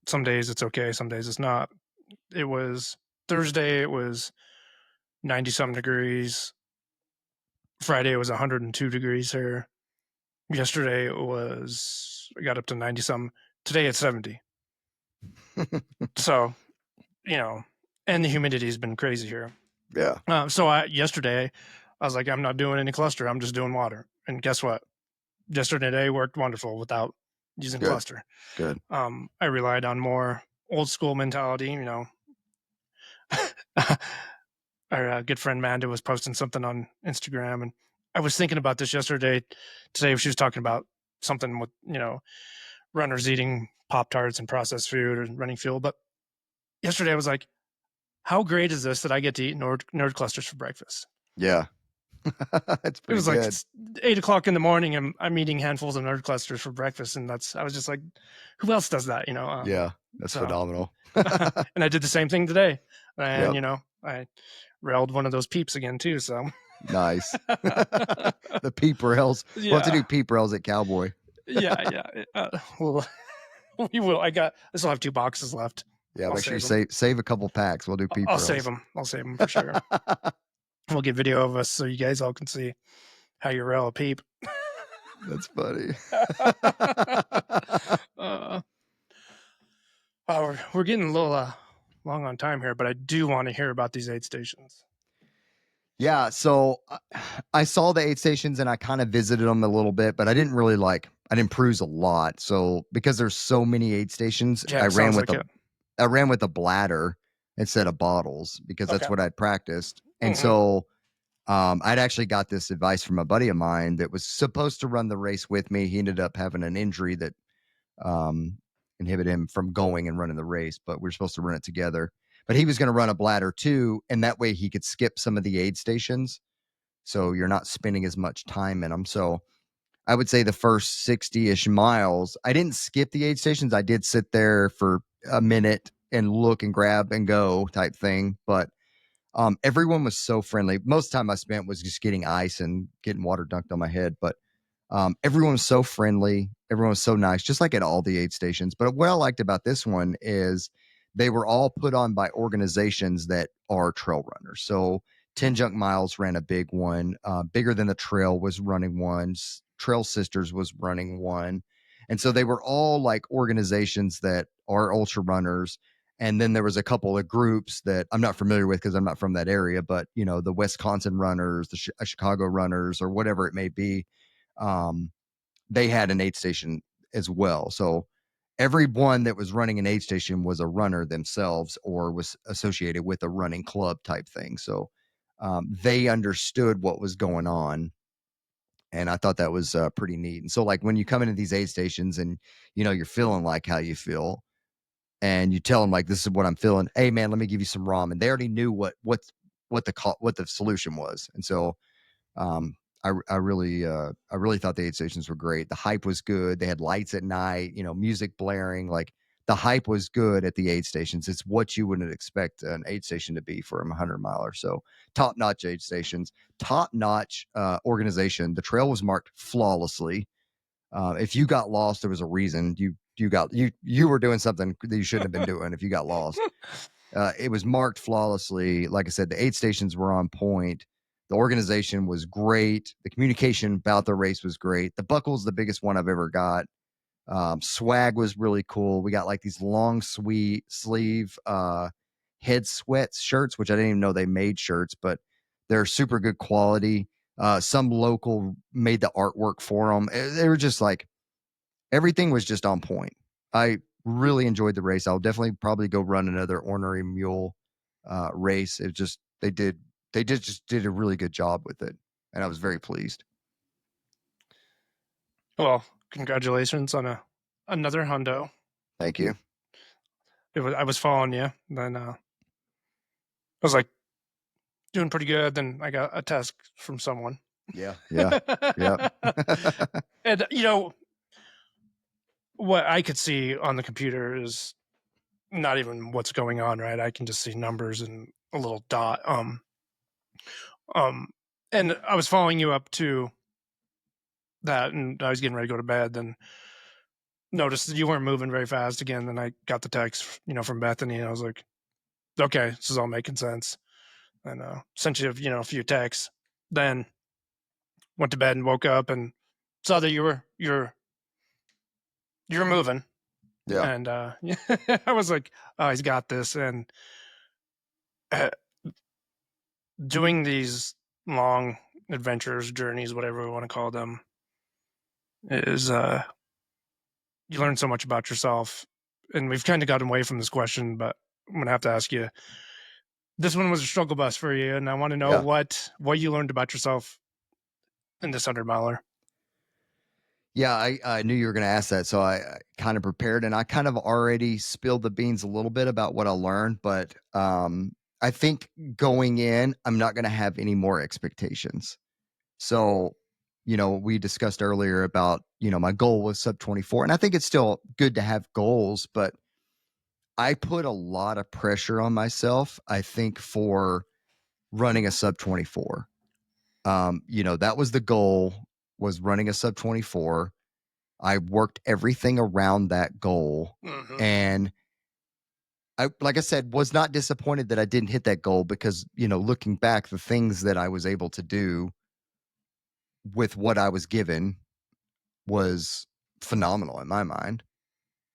Speaker 2: some days it's okay, some days it's not. It was Thursday, it was 90 something degrees. Friday it was 102 degrees here. Yesterday I got up to 90 something. Today it's 70. So, you know, and the humidity has been crazy here.
Speaker 1: Yeah.
Speaker 2: So yesterday I was like, I'm not doing any cluster. I'm just doing water. And guess what? Yesterday worked wonderful without using cluster.
Speaker 1: Good.
Speaker 2: I relied on more old school mentality, you know. Our good friend Manda was posting something on Instagram, and I was thinking about this today she was talking about something with, you know, runners eating Pop-Tarts and processed food and running fuel. But yesterday I was like, how great is this that I get to eat nerd clusters for breakfast?
Speaker 1: Yeah. It's pretty
Speaker 2: it was
Speaker 1: good.
Speaker 2: Like it's 8:00 in the morning and I'm eating handfuls of nerd clusters for breakfast. And I was just like, who else does that? You know?
Speaker 1: Yeah, that's phenomenal.
Speaker 2: And I did the same thing today. And,
Speaker 1: Yep.
Speaker 2: you know, I railed one of those peeps again too. So
Speaker 1: nice. The peep rails.
Speaker 2: Yeah.
Speaker 1: We'll have to do peep rails at Cowboy.
Speaker 2: Yeah. Well, we will. I still have 2 boxes left.
Speaker 1: Yeah, make sure you save a couple packs. We'll do peep
Speaker 2: I'll
Speaker 1: rails.
Speaker 2: save them. I'll save them for sure. We'll get video of us so you guys all can see how you rail a peep.
Speaker 1: That's funny.
Speaker 2: uh, we're getting a little long on time here, but I do want to hear about these aid stations.
Speaker 1: Yeah, so I saw the aid stations and I kind of visited them a little bit, but I didn't really I didn't cruise a lot. So because there's so many aid stations,
Speaker 2: Yeah, it sounds like it.
Speaker 1: I ran with a bladder instead of bottles because that's
Speaker 2: Okay.
Speaker 1: what I'd practiced. And
Speaker 2: Mm-hmm.
Speaker 1: so I'd actually got this advice from a buddy of mine that was supposed to run the race with me. He ended up having an injury that um, inhibit him from going and running the race, but we're supposed to run it together. But he was going to run a bladder too, and that way he could skip some of the aid stations, so you're not spending as much time in them. So I would say the first 60-ish miles, I didn't skip the aid stations. I did sit there for a minute and look and grab and go type thing, but everyone was so friendly. Most time I spent was just getting ice and getting water dunked on my head, but everyone was so friendly. Everyone was so nice, just like at all the aid stations. But what I liked about this one is they were all put on by organizations that are trail runners. So 10 Junk Miles ran a big one. Bigger Than the Trail was running one. Trail Sisters was running one. And so they were all like organizations that are ultra runners. And then there was a couple of groups that I'm not familiar with because I'm not from that area, but the Wisconsin runners, the Chicago runners, or whatever it may be, um, they had an aid station as well. So everyone that was running an aid station was a runner themselves or was associated with a running club type thing. So they understood what was going on. And I thought that was pretty neat. And so, like, when you come into these aid stations and, you're feeling like how you feel, and you tell them, like, this is what I'm feeling. Hey, man, let me give you some ramen. They already knew what the solution was. And so um, I really thought the aid stations were great. The hype was good. They had lights at night, music blaring. Like, the hype was good at the aid stations. It's what you wouldn't expect an aid station to be for a 100-miler. So top notch aid stations, top notch organization. The trail was marked flawlessly. If you got lost, there was a reason. You were doing something that you shouldn't have been doing if you got lost. It was marked flawlessly. Like I said, the aid stations were on point. The organization was great. The communication about the race was great. The buckle's the biggest one I've ever got. Swag was really cool. We got like these long sleeve head sweats shirts, which I didn't even know they made shirts, but they're super good quality. Some local made the artwork for them. They were just like, everything was just on point. I really enjoyed the race. I'll definitely probably go run another ornery mule race. It just just did a really good job with it, and I was very pleased.
Speaker 2: Well, congratulations on another hundo.
Speaker 1: Thank you.
Speaker 2: I was following you, then I was like doing pretty good. Then I got a text from someone.
Speaker 1: Yeah, yeah.
Speaker 2: And what I could see on the computer is not even what's going on, right? I can just see numbers and a little dot. Um, and I was following you up to that, and I was getting ready to go to bed. Then noticed that you weren't moving very fast again. Then I got the text, from Bethany, and I was like, okay, this is all making sense. And sent you, a few texts. Then went to bed and woke up and saw that you're moving.
Speaker 1: Yeah.
Speaker 2: And I was like, oh, he's got this. And uh, doing these long adventures, journeys, whatever we want to call them, is you learn so much about yourself. And we've kind of gotten away from this question, but I'm gonna have to ask you. This one was a struggle bus for you, and I want to know
Speaker 1: Yeah.
Speaker 2: what you learned about yourself in this 100-miler.
Speaker 1: Yeah, I knew you were going to ask that, so I kind of prepared, and I kind of already spilled the beans a little bit about what I learned, but I think going in, I'm not going to have any more expectations. So, we discussed earlier about, my goal was sub 24, and I think it's still good to have goals, but I put a lot of pressure on myself, I think, for running a sub 24. That was the goal, was running a sub 24. I worked everything around that goal.
Speaker 2: Mm-hmm.
Speaker 1: And I, like I said, was not disappointed that I didn't hit that goal because, looking back, the things that I was able to do with what I was given, was phenomenal in my mind.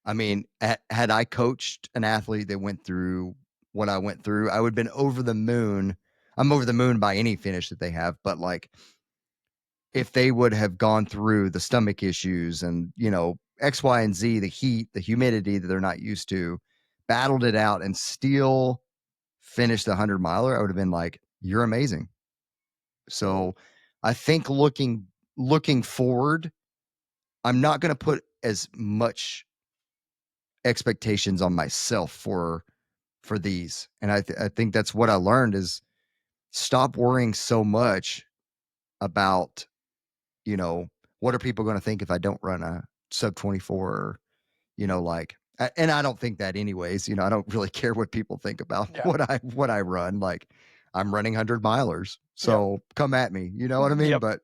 Speaker 1: I mean, had I coached an athlete that went through what I went through, I would have been over the moon. I'm over the moon by any finish that they have, but like if they would have gone through the stomach issues and, X, Y, and Z, the heat, the humidity that they're not used to, battled it out and still finished the 100-miler, I would have been like, you're amazing. So I think looking forward, I'm not going to put as much expectations on myself for these. And I think that's what I learned is stop worrying so much about, what are people going to think if I don't run a sub 24 or, like, and I don't think that anyways, I don't really care what people think about what I run. Like I'm running 100-milers. So come at me, you know what I mean? But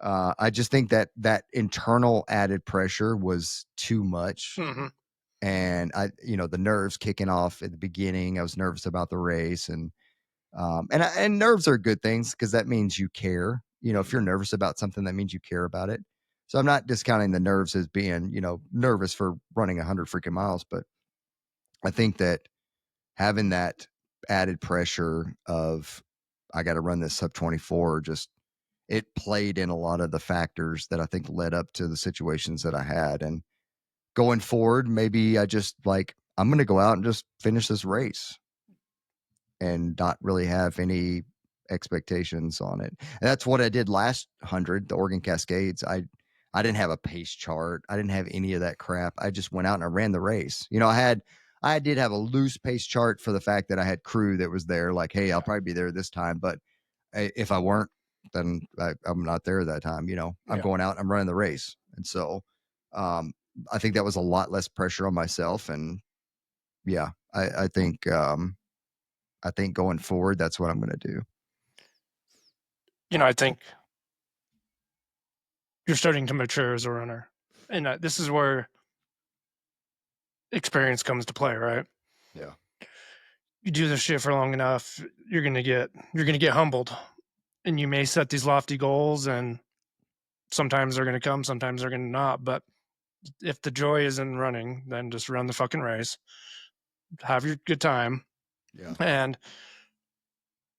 Speaker 1: I just think that internal added pressure was too much.
Speaker 2: Mm-hmm.
Speaker 1: And the nerves kicking off at the beginning, I was nervous about the race and nerves are good things because that means you care. If you're nervous about something, that means you care about it. So I'm not discounting the nerves as being, nervous for running 100 freaking miles, but I think that having that added pressure of I got to run this sub 24 just it played in a lot of the factors that I think led up to the situations that I had. And going forward, maybe I just like I'm going to go out and just finish this race and not really have any expectations on it. And that's what I did last 100, the Oregon Cascades. I didn't have a pace chart. I didn't have any of that crap. I just went out and I ran the race. I did have a loose pace chart for the fact that I had crew that was there like, hey, I'll probably be there this time. But if I weren't, then I'm not there that time. I'm going out, I'm running the race. And so I think that was a lot less pressure on myself. And yeah, I think going forward, that's what I'm going to do.
Speaker 2: I think you're starting to mature as a runner. And this is where experience comes to play, right?
Speaker 1: Yeah.
Speaker 2: You do this shit for long enough, you're going to get humbled. And you may set these lofty goals and sometimes they're going to come, sometimes they're going to not. But if the joy is in running, then just run the fucking race. Have your good time.
Speaker 1: Yeah.
Speaker 2: And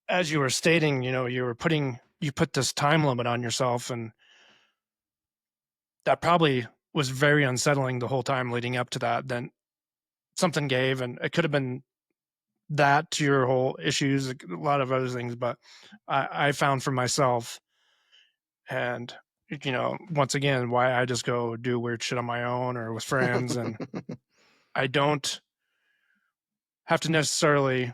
Speaker 2: as you were stating, you put this time limit on yourself, and that probably was very unsettling the whole time leading up to that. Then something gave, and it could have been that to your whole issues, a lot of other things. But I found for myself, and once again, why I just go do weird shit on my own or with friends, and I don't have to necessarily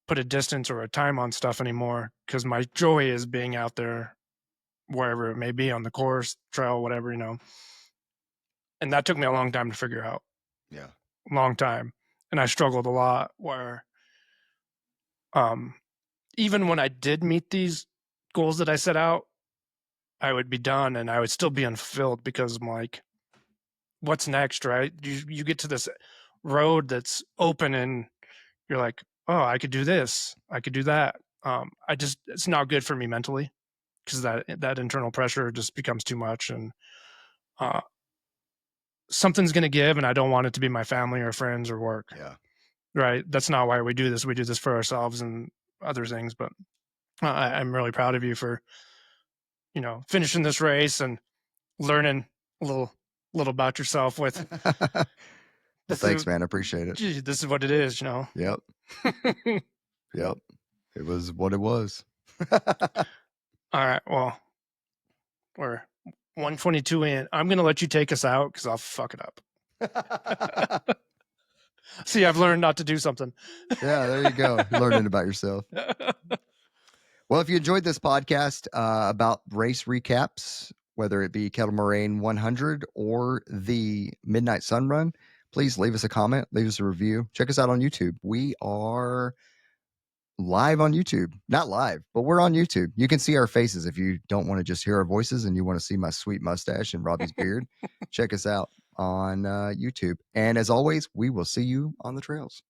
Speaker 2: put a distance or a time on stuff anymore because my joy is being out there wherever it may be, on the course, trail, whatever, and that took me a long time to figure out.
Speaker 1: Yeah.
Speaker 2: Long time. And I struggled a lot where even when I did meet these goals that I set out, I would be done and I would still be unfulfilled because I'm like, what's next, right? You get to this road that's open and you're like, oh, I could do this, I could do that. It's not good for me mentally because that internal pressure just becomes too much, and something's going to give, and I don't want it to be my family or friends or work.
Speaker 1: Yeah.
Speaker 2: Right. That's not why we do this. We do this for ourselves and other things. But I'm really proud of you for, finishing this race and learning a little about yourself with.
Speaker 1: Thanks, man. I appreciate it.
Speaker 2: Gee, this is what it is,
Speaker 1: Yep. Yep. It was what it was.
Speaker 2: All right. Well, we're 122 in. I'm going to let you take us out because I'll fuck it up. See, I've learned not to do something.
Speaker 1: Yeah, there you go. Learning about yourself. Well, if you enjoyed this podcast about race recaps, whether it be Kettle Moraine 100 or the Midnight Sun Run, please leave us a comment, leave us a review. Check us out on YouTube. We are live on YouTube. Not live, but we're on YouTube. You can see our faces if you don't want to just hear our voices and you want to see my sweet mustache and Robbie's beard. Check us out on YouTube. And as always, we will see you on the trails.